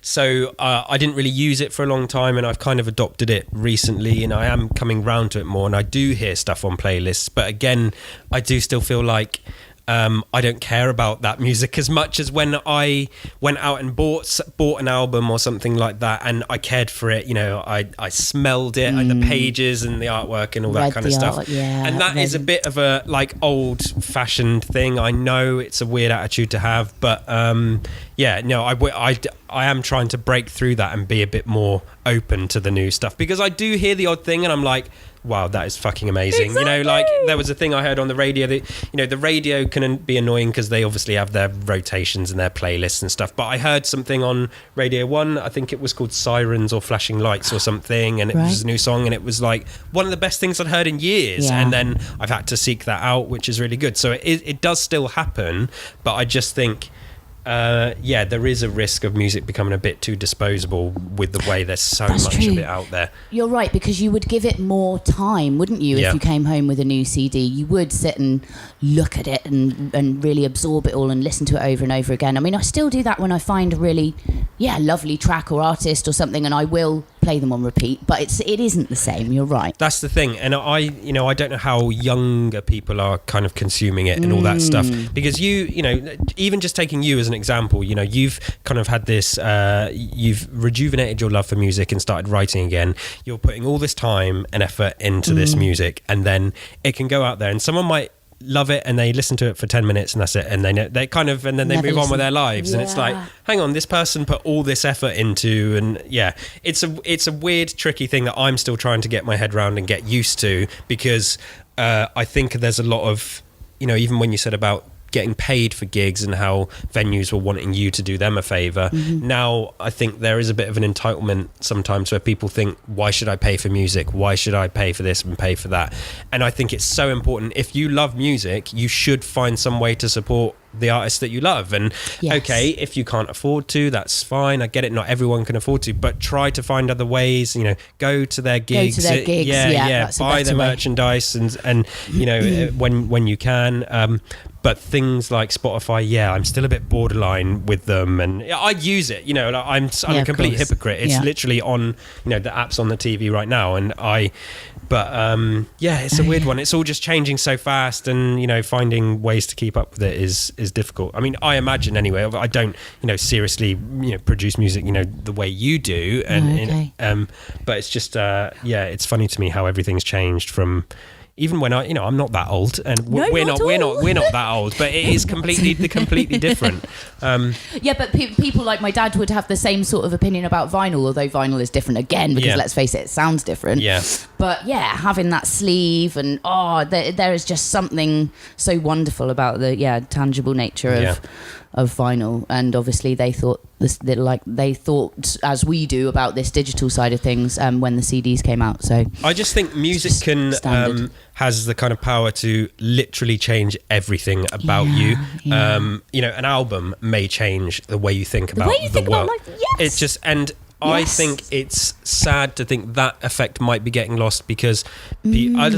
So I didn't really use it for a long time, and I've kind of adopted it recently, and I am coming round to it more, and I do hear stuff on playlists, but again, I do still feel like I don't care about that music as much as when I went out and bought an album or something like that, and I cared for it. I smelled it and the pages and the artwork and all that kind of stuff. And that is a bit of a like old-fashioned thing. I know it's a weird attitude to have, but I am trying to break through that and be a bit more open to the new stuff, because I do hear the odd thing and I'm like, wow, that is fucking amazing. Exactly. Like there was a thing I heard on the radio that, the radio can be annoying because they obviously have their rotations and their playlists and stuff. But I heard something on Radio 1, I think it was called Sirens or Flashing Lights or something, and it was a new song, and it was like one of the best things I'd heard in years. Yeah. And then I've had to seek that out, which is really good. So it does still happen, but I just think there is a risk of music becoming a bit too disposable with the way there's so much of it out there. You're right, because you would give it more time, wouldn't you? If you came home with a new CD, you would sit and look at it and really absorb it all and listen to it over and over again. I mean, I still do that when I find a really lovely track or artist or something, and I will play them on repeat, but it isn't the same. You're right. That's the thing. And I don't know how younger people are kind of consuming it and all that stuff, because even just taking you as an example, you've kind of had this, you've rejuvenated your love for music and started writing again. You're putting all this time and effort into this music, and then it can go out there and someone might love it and they listen to it for 10 minutes and that's it, and they kind of, and then they Never move on with listen. their lives. And it's like, hang on, this person put all this effort into, and it's a weird, tricky thing that I'm still trying to get my head around and get used to, because I think there's a lot of, even when you said about getting paid for gigs and how venues were wanting you to do them a favor. Now I think there is a bit of an entitlement sometimes where people think, why should I pay for music? Why should I pay for this and pay for that? And I think it's so important. If you love music, you should find some way to support the artists that you love. And okay, if you can't afford to, that's fine. I get it, not everyone can afford to, but try to find other ways. Go to their gigs, buy their merchandise, and when you can. But things like Spotify, I'm still a bit borderline with them, and I use it. I'm a complete hypocrite. It's literally on, the app's on the TV right now, and it's a weird one. It's all just changing so fast, and finding ways to keep up with it is difficult. I mean, I imagine anyway. I don't, seriously, produce music, the way you do, and but it's just, it's funny to me how everything's changed from. Even when I'm not that old, and we're not that old, but it is completely different. But people like my dad would have the same sort of opinion about vinyl, although vinyl is different again, because let's face it sounds different. Yeah. But having that sleeve and there is just something so wonderful about the tangible nature of vinyl, and obviously they thought as we do about this digital side of things when the CDs came out. So I just think music has the kind of power to literally change everything about you. An album may change the way you think about the world. About life. Yes. It's just, and I think it's sad to think that effect might be getting lost, because I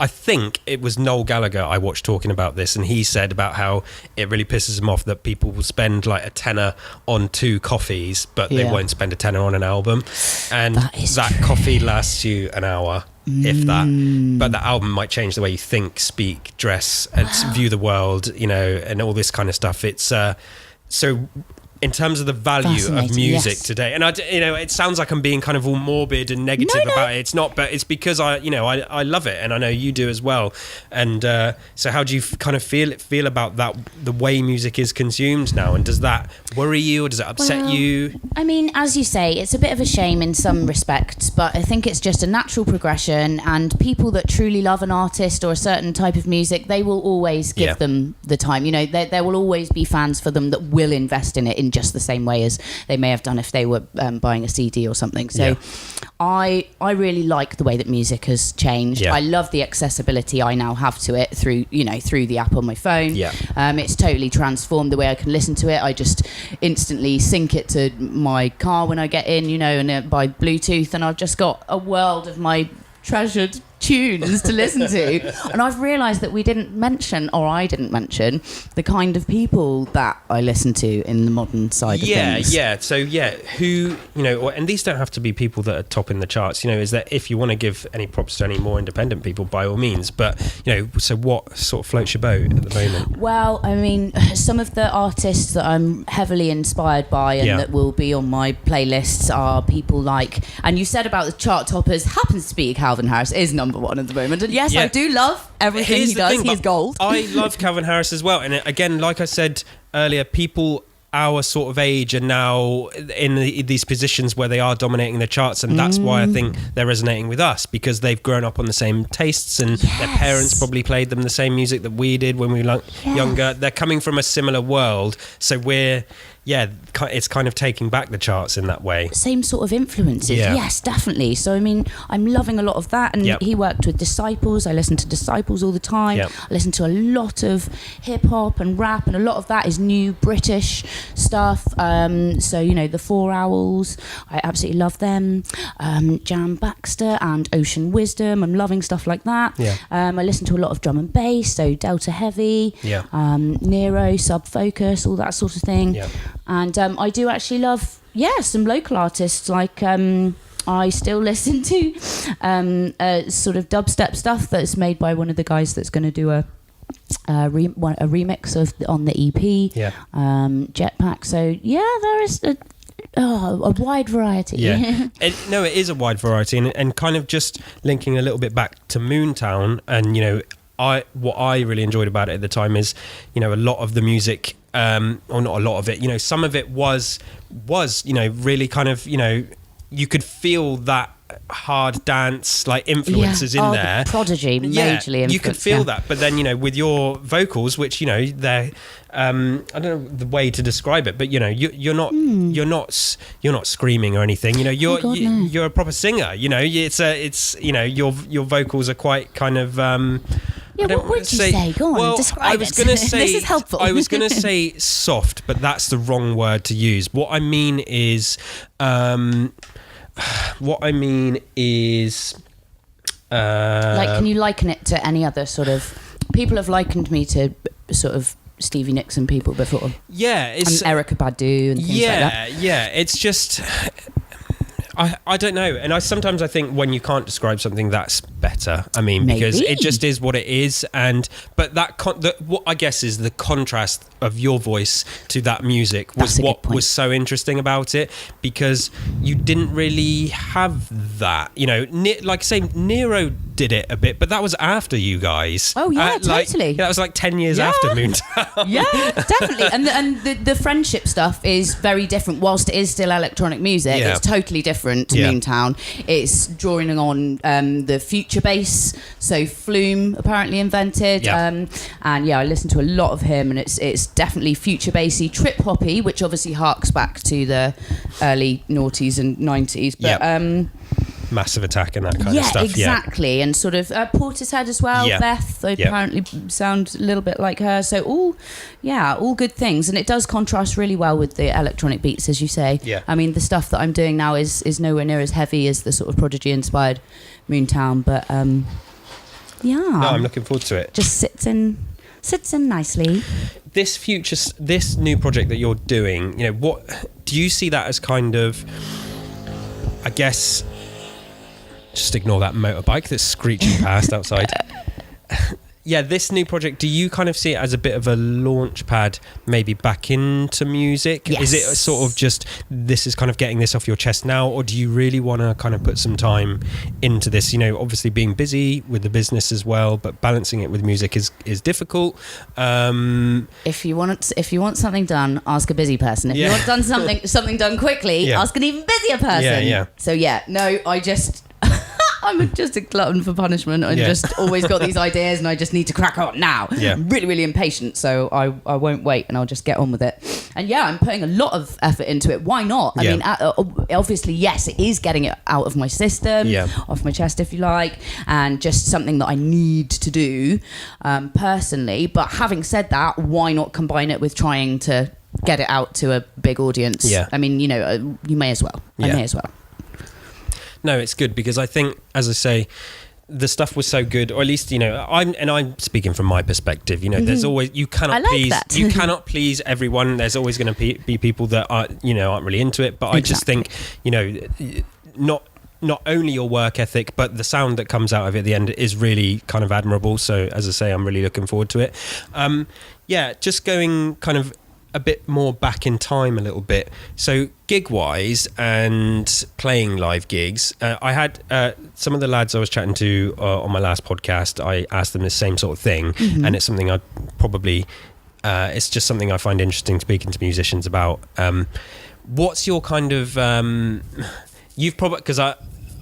think it was Noel Gallagher I watched talking about this, and he said about how it really pisses him off that people will spend like a tenner on 2 coffees, but they won't spend a tenner on an album, and that coffee lasts you an hour. If that, but the album might change the way you think, speak, dress, and view the world, and all this kind of stuff. It's so. In terms of the value of music today, and it sounds like I'm being kind of all morbid and negative about it. It's not, but it's because I love it, and I know you do as well. And so, how do you kind of feel about that? The way music is consumed now, and does that worry you, or does it upset you? I mean, as you say, it's a bit of a shame in some respects, but I think it's just a natural progression. And people that truly love an artist or a certain type of music, they will always give them the time. There will always be fans for them that will invest in it in just the same way as they may have done if they were buying a CD or something. So I really like the way that music has changed. I love the accessibility I now have to it through the app on my phone. It's totally transformed the way I can listen to it. I just instantly sync it to my car when I get in, and by Bluetooth, and I've just got a world of my treasured tunes to listen to. And I've realised that I didn't mention the kind of people that I listen to in the modern side of things. So who, and these don't have to be people that are topping the charts, is that if you want to give any props to any more independent people, by all means, but so what sort of floats your boat at the moment? Well, I mean, some of the artists that I'm heavily inspired by and that will be on my playlists are people like, and you said about the chart toppers, happens to be Calvin Harris is number 1 at the moment, and I do love everything he does. He's gold. I love Calvin Harris as well, and again, like I said earlier, people our sort of age are now in these positions where they are dominating the charts, and that's why I think they're resonating with us, because they've grown up on the same tastes, and their parents probably played them the same music that we did when we were younger. They're coming from a similar world, so it's kind of taking back the charts in that way. Same sort of influences, yes, definitely. So, I mean, I'm loving a lot of that. And he worked with Disciples. I listen to Disciples all the time. I listen to a lot of hip-hop and rap, and a lot of that is new British stuff. So, the Four Owls, I absolutely love them. Jam Baxter and Ocean Wisdom, I'm loving stuff like that. I listen to a lot of drum and bass, so Delta Heavy, Nero, Sub Focus, all that sort of thing. And I do actually love, some local artists. Like I still listen to sort of dubstep stuff that's made by one of the guys that's going to do a remix on the EP, Jetpack. So there is a wide variety. It is a wide variety, and kind of just linking a little bit back to Moontown, and what I really enjoyed about it at the time is, a lot of the music, or not a lot of it, some of it was really kind of, you could feel that hard dance like influences in there. The Prodigy, majorly you could feel that, but then with your vocals, which they're I don't know the way to describe it, but you're not screaming or anything. You're a proper singer. It's your vocals are quite kind of. What would you say? Go on, describe I was going to say this is helpful. I was going to say soft, but that's the wrong word to use. What I mean is. Can you liken it to any other sort of? People have likened me to sort of Stevie Nicks and people before. Yeah, it's and Erykah Badu and things like that. Yeah. It's just. I don't know, and I think when you can't describe something, that's better. I mean, because it just is what it is, but what I guess is the contrast of your voice to that music was what was so interesting about it, because you didn't really have that. Like I say, Nero did it a bit, but that was after you guys. Oh yeah, totally. That was like 10 years after Moontown. Yeah, definitely. And the friendship stuff is very different. Whilst it is still electronic music, it's totally different to Moontown. It's drawing on the future bass, so Flume apparently invented. And I listened to a lot of him, and it's definitely future bassy, trip hoppy, which obviously harks back to the early noughties and 90s. But Massive Attack and that kind of stuff. Exactly. And sort of Portishead as well. Beth, they apparently sound a little bit like her. So all good things. And it does contrast really well with the electronic beats, as you say. Yeah. I mean, the stuff that I'm doing now is nowhere near as heavy as the sort of Prodigy-inspired Moontown. But No, I'm looking forward to it. Just sits in nicely. This new project that you're doing, what do you see that as kind of, I guess, just ignore that motorbike that's screeching past outside. This new project, do you kind of see it as a bit of a launch pad maybe back into music? Yes. Is it sort of just, this is kind of getting this off your chest now, or do you really want to kind of put some time into this? Obviously being busy with the business as well, but balancing it with music is difficult. If you want something done, ask a busy person. If you want something done quickly, ask an even busier person. So I'm just a glutton for punishment. I just always got these ideas, and I just need to crack on now. I'm really, really impatient, so I won't wait, and I'll just get on with it. And I'm putting a lot of effort into it. Why not? I mean, obviously, yes, it is getting it out of my system, off my chest, if you like, and just something that I need to do personally. But having said that, why not combine it with trying to get it out to a big audience? I mean, you may as well. I may as well. No, it's good, because I think, as I say, the stuff was so good, or at least I'm speaking from my perspective. There's always you cannot please everyone. There's always going to be people that aren't really into it. But I just think not only your work ethic, but the sound that comes out of it at the end is really kind of admirable. So as I say, I'm really looking forward to it. Just going kind of a bit more back in time a little bit. So gig-wise and playing live gigs, I had some of the lads I was chatting to on my last podcast, I asked them the same sort of thing, and it's something I probably, it's just something I find interesting speaking to musicians about. What's your kind of, you've probably, because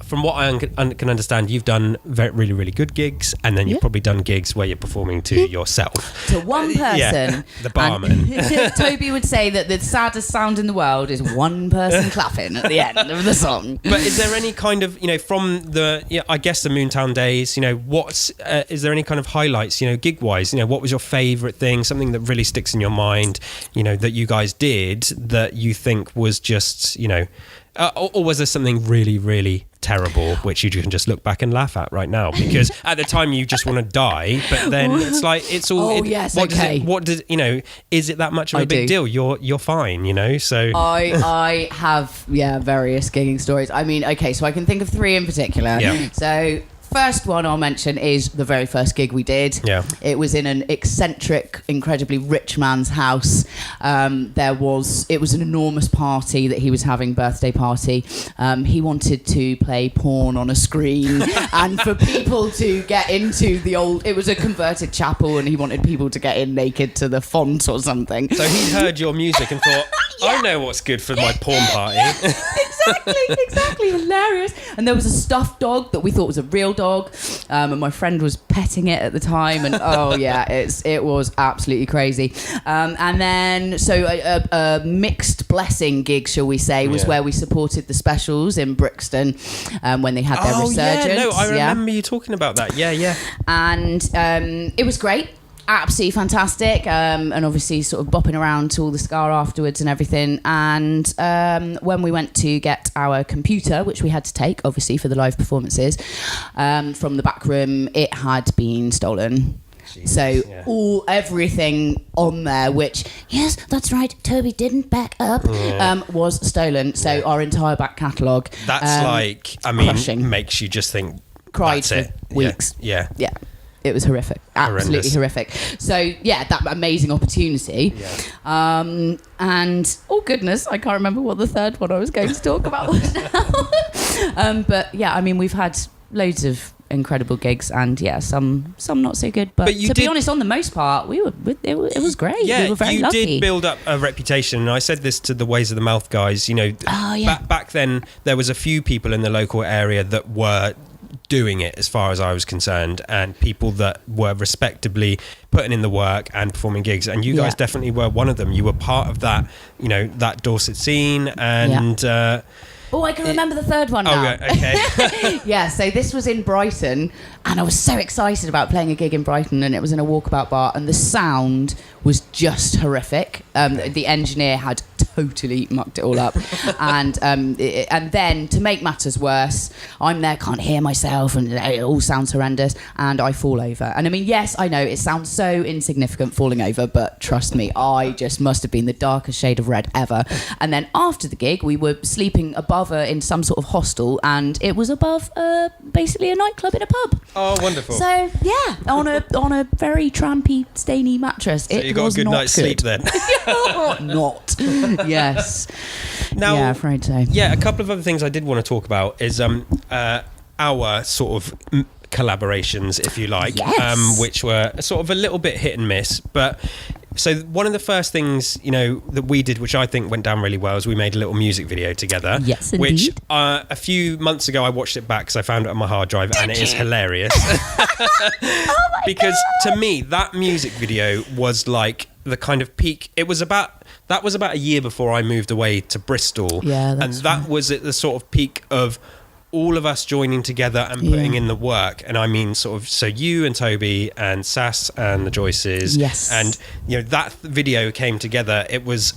from what I can understand, you've done really, really good gigs, and then you've probably done gigs where you're performing to yourself. To one person. The barman. Toby would say that the saddest sound in the world is one person clapping at the end of the song. But is there any kind of, from the, I guess the Moontown days, is there any kind of highlights, gig-wise? What was your favourite thing, something that really sticks in your mind, that you guys did that you think was just, or was there something really, really terrible which you can just look back and laugh at right now? Because at the time you just want to die, but then it's like it's all. What does is it that much of a big deal? You're fine, So I have various gigging stories. I mean, okay, so I can think of three in particular. Yeah. So First one I'll mention is the very first gig we did. Yeah. It was in an eccentric, incredibly rich man's house. It was an enormous party that he was having, birthday party. He wanted to play porn on a screen and for people to get into it was a converted chapel and he wanted people to get in naked to the font or something. So he heard your music and thought, I know what's good for my porn party. Exactly, hilarious. And there was a stuffed dog that we thought was a real dog, and my friend was petting it at the time, and it was absolutely crazy. And then so a mixed blessing gig, shall we say, was where we supported the Specials in Brixton when they had their resurgence. I remember you talking about that. Yeah. And it was great. Absolutely fantastic, and obviously sort of bopping around to all the Scar afterwards and everything. And when we went to get our computer, which we had to take obviously for the live performances, from the back room, it had been stolen. Jesus, so everything on there, which yes, that's right, Toby didn't back up, was stolen. So our entire back catalogue. That's crushing. Makes you just think. Cried for weeks. Yeah. It was horrific, absolutely horrific. So that amazing opportunity, and oh goodness, I can't remember what the third one I was going to talk about was now. But we've had loads of incredible gigs, and some not so good. But to be honest, on the most part, it was great. Yeah, we were very lucky. You did build up a reputation, and I said this to the Ways of the Mouth guys. Back then there was a few people in the local area that were doing it as far as I was concerned, and people that were respectably putting in the work and performing gigs, and you guys definitely were one of them. You were part of that, that Dorset scene, and I can remember the third one now. Okay. So this was in Brighton, and I was so excited about playing a gig in Brighton, and it was in a walkabout bar, and the sound was just horrific. The engineer had totally mucked it all up. And then, to make matters worse, I'm there, can't hear myself, and it all sounds horrendous, and I fall over. And yes, I know, it sounds so insignificant falling over, but trust me, I just must have been the darkest shade of red ever. And then after the gig, we were sleeping above in some sort of hostel, and it was above basically a nightclub in a pub. Oh, wonderful. So, on a very trampy, stainy mattress. So you got a good night's sleep then? Not. Yes. Now, I'm afraid so. Yeah, a couple of other things I did want to talk about is our sort of collaborations, if you like, which were sort of a little bit hit and miss. But so one of the first things, that we did, which I think went down really well, is we made a little music video together. Yes, indeed. Which a few months ago I watched it back because I found it on my hard drive, and it is hilarious. Because to me, that music video was like the kind of peak. That was about a year before I moved away to Bristol. Yeah, and that was at the sort of peak of all of us joining together and putting in the work. And I mean, sort of, so you and Toby and Sass and the Joyces. Yes. And, that video came together. It was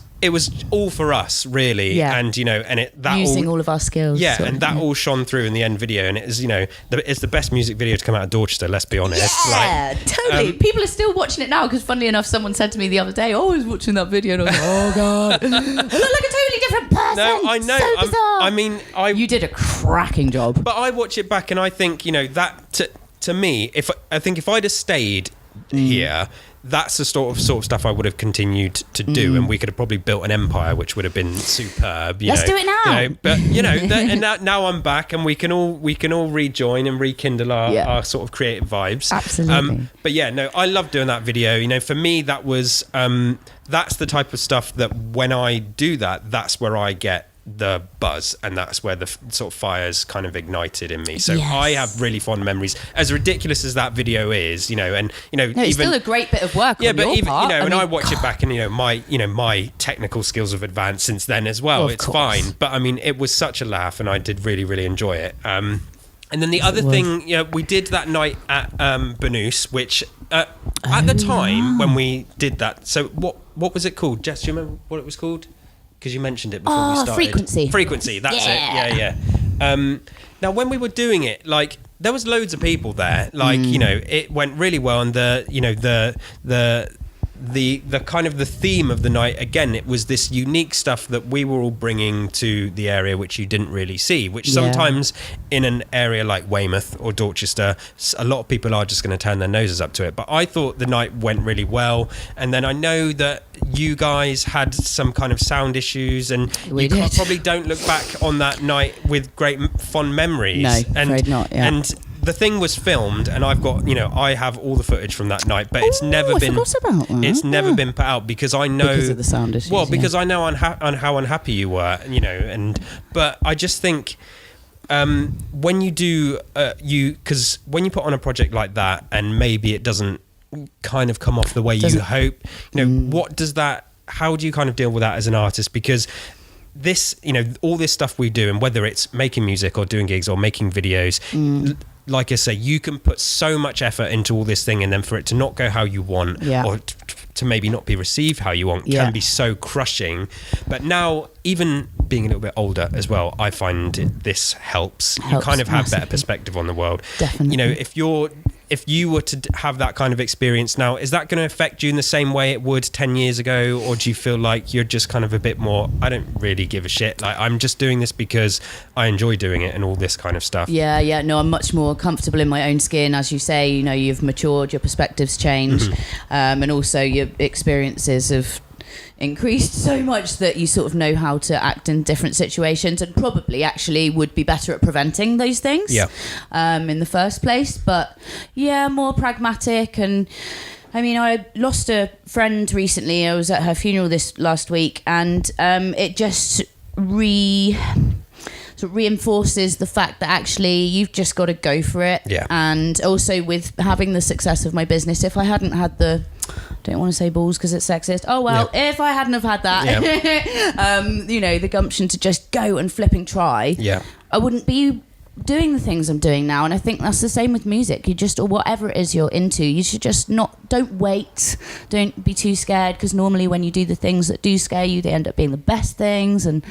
all for us, really. Yeah. And, using all of our skills. Yeah, and that all shone through in the end video. And it is, it's the best music video to come out of Dorchester, let's be honest. Yeah, totally. People are still watching it now, because funnily enough, someone said to me the other day, I was watching that video, and I was like, oh God. I look like a totally different person. No, I know. So bizarre. You did a cracking job. But I watch it back and I think, that to me, if I'd have stayed here, that's the sort of stuff I would have continued to do, and we could have probably built an empire, which would have been superb. Let's do it now. But and now I'm back, and we can all rejoin and rekindle our sort of creative vibes. Absolutely. But I love doing that video. For me, that was that's the type of stuff that when I do that, that's where I get the buzz, and that's where the sort of fires kind of ignited in me. So I have really fond memories, as ridiculous as that video is, and it's even still a great bit of work. Yeah, on but your even part. and I watch it back, and my technical skills have advanced since then as well. It's fine, but I mean, it was such a laugh, and I did really, really enjoy it. And then the other thing, we did that night at Banoose, which at the time when we did that. So what was it called? Jess, do you remember what it was called? Because you mentioned it before we started. Frequency, that's it. Yeah. Now, when we were doing it, like, there was loads of people there. Like, it went really well, and the the kind of the theme of the night, again, it was this unique stuff that we were all bringing to the area, which you didn't really see, which sometimes in an area like Weymouth or Dorchester, a lot of people are just going to turn their noses up to it. But I thought the night went really well. And then I know that you guys had some kind of sound issues, and probably don't look back on that night with great fond memories. No, afraid not, yeah. And the thing was filmed, and I've got, I have all the footage from that night, but it's never been. I forgot about that. It's never been put out because I know because of the sound issues. Well, because I know on how unhappy you were, but I just think when you do because when you put on a project like that, and maybe it doesn't kind of come off the way you hope, what does that? How do you kind of deal with that as an artist? Because this, all this stuff we do, and whether it's making music or doing gigs or making videos, like I say, you can put so much effort into all this thing, and then for it to not go how you want, or to maybe not be received how you want, can be so crushing. But now, even being a little bit older as well, I find this helps. You kind of have better perspective on the world. Definitely. If you were to have that kind of experience now, is that going to affect you in the same way it would 10 years ago? Or do you feel like you're just kind of a bit more, I don't really give a shit, like I'm just doing this because I enjoy doing it and all this kind of stuff? No, I'm much more comfortable in my own skin. As you say, you've matured, your perspectives changed, and also your experiences have increased so much that you sort of know how to act in different situations, and probably actually would be better at preventing those things in the first place. But more pragmatic. And I mean, I lost a friend recently. I was at her funeral this last week, and it just reinforces the fact that actually you've just got to go for it. And also with having the success of my business, if I hadn't had the, don't want to say balls because it's sexist, if I hadn't have had that the gumption to just go and flipping try, I wouldn't be doing the things I'm doing now. And I think that's the same with music. You just, or whatever it is you're into, you should just don't wait, don't be too scared, because normally when you do the things that do scare you, they end up being the best things. And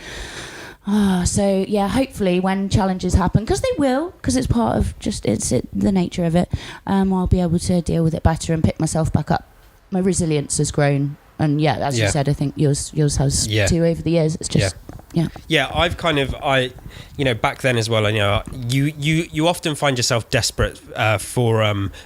hopefully when challenges happen, because they will, because it's part of the nature of it, I'll be able to deal with it better and pick myself back up. My resilience has grown, and as you said, I think yours has too over the years. It's just I've kind of back then as well, you often find yourself desperate for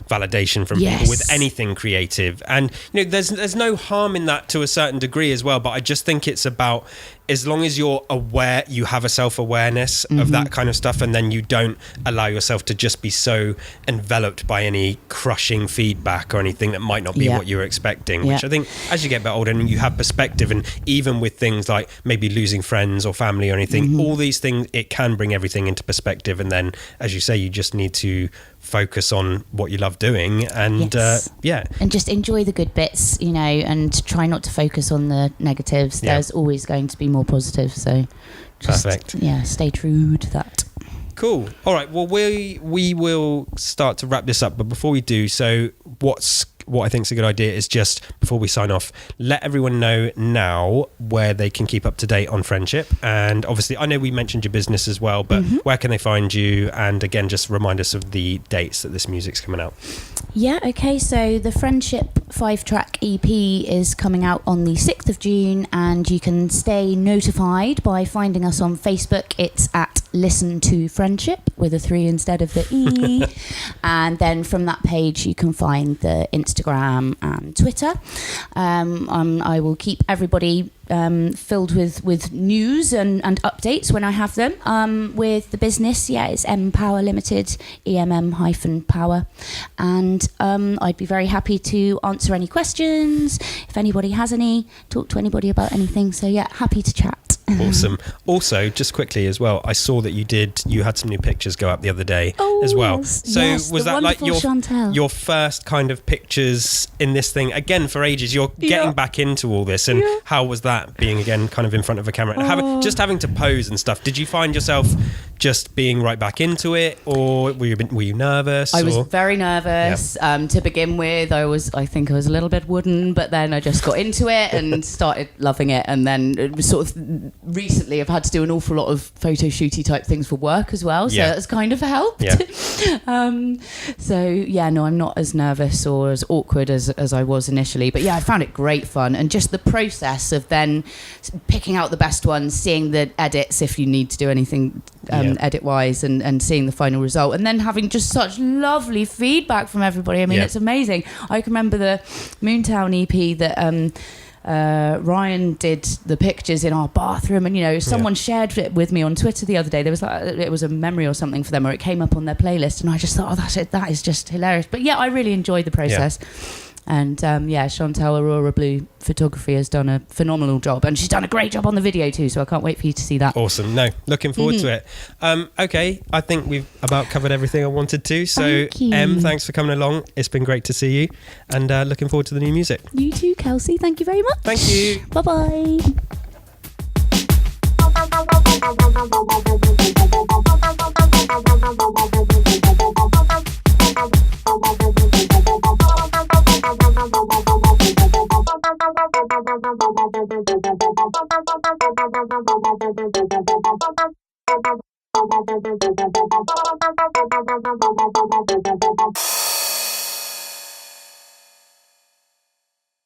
validation from people with anything creative, and there's no harm in that to a certain degree as well, but I just think it's about, as long as you're aware, you have a self-awareness of that kind of stuff, and then you don't allow yourself to just be so enveloped by any crushing feedback or anything that might not be what you were expecting, which I think as you get a bit older and you have perspective, and even with things like maybe losing friends or family or anything, all these things, it can bring everything into perspective, and then, as you say, you just need to focus on what you love doing, and and just enjoy the good bits, and try not to focus on the negatives. There's always going to be more positive, so just, perfect. Stay true to that. Cool. All right, well, we will start to wrap this up, but before we do so, what I think is a good idea is just, before we sign off, let everyone know now where they can keep up to date on Friendship. And obviously, I know we mentioned your business as well, but where can they find you? And again, just remind us of the dates that this music's coming out. So the Friendship 5-track EP is coming out on the 6th of June, and you can stay notified by finding us on Facebook. It's at Listen to Friendship with a 3 instead of the E. And then from that page, you can find the Instagram and Twitter. I will keep everybody filled with news and updates when I have them. With the business, it's emm-power Limited, emm-power, and I'd be very happy to answer any questions if anybody has any, talk to anybody about anything. So happy to chat. Awesome. Also, just quickly as well, I saw that you had some new pictures go up the other day as well. So was that like your first kind of pictures in this thing again for ages? You're getting back into all this, and how was that being again kind of in front of a camera and having to pose and stuff? Did you find yourself just being right back into it, or were you nervous? I was very nervous to begin with. I think I was a little bit wooden, but then I just got into it and started loving it. And then it was sort of recently I've had to do an awful lot of photo shooty type things for work as well, so that's kind of helped. So yeah, no, I'm not as nervous or as awkward as I was initially, but yeah, I found it great fun, and just the process of then picking out the best ones, seeing the edits if you need to do anything edit wise, and seeing the final result, and then having just such lovely feedback from everybody. I mean, it's amazing. I can remember the Moontown EP that Ryan did the pictures in our bathroom, and someone shared it with me on Twitter the other day. There was it was a memory or something for them, or it came up on their playlist, and I just thought, that is just hilarious. But yeah, I really enjoyed the process. And Chantal Aurora Blue Photography has done a phenomenal job, and she's done a great job on the video too, so I can't wait for you to see that. Awesome. No, looking forward to it. Okay, I think we've about covered everything I wanted to, so Em, thanks for coming along. It's been great to see you, and looking forward to the new music. You too, Kelsey. Thank you very much. Thank you. Bye-bye.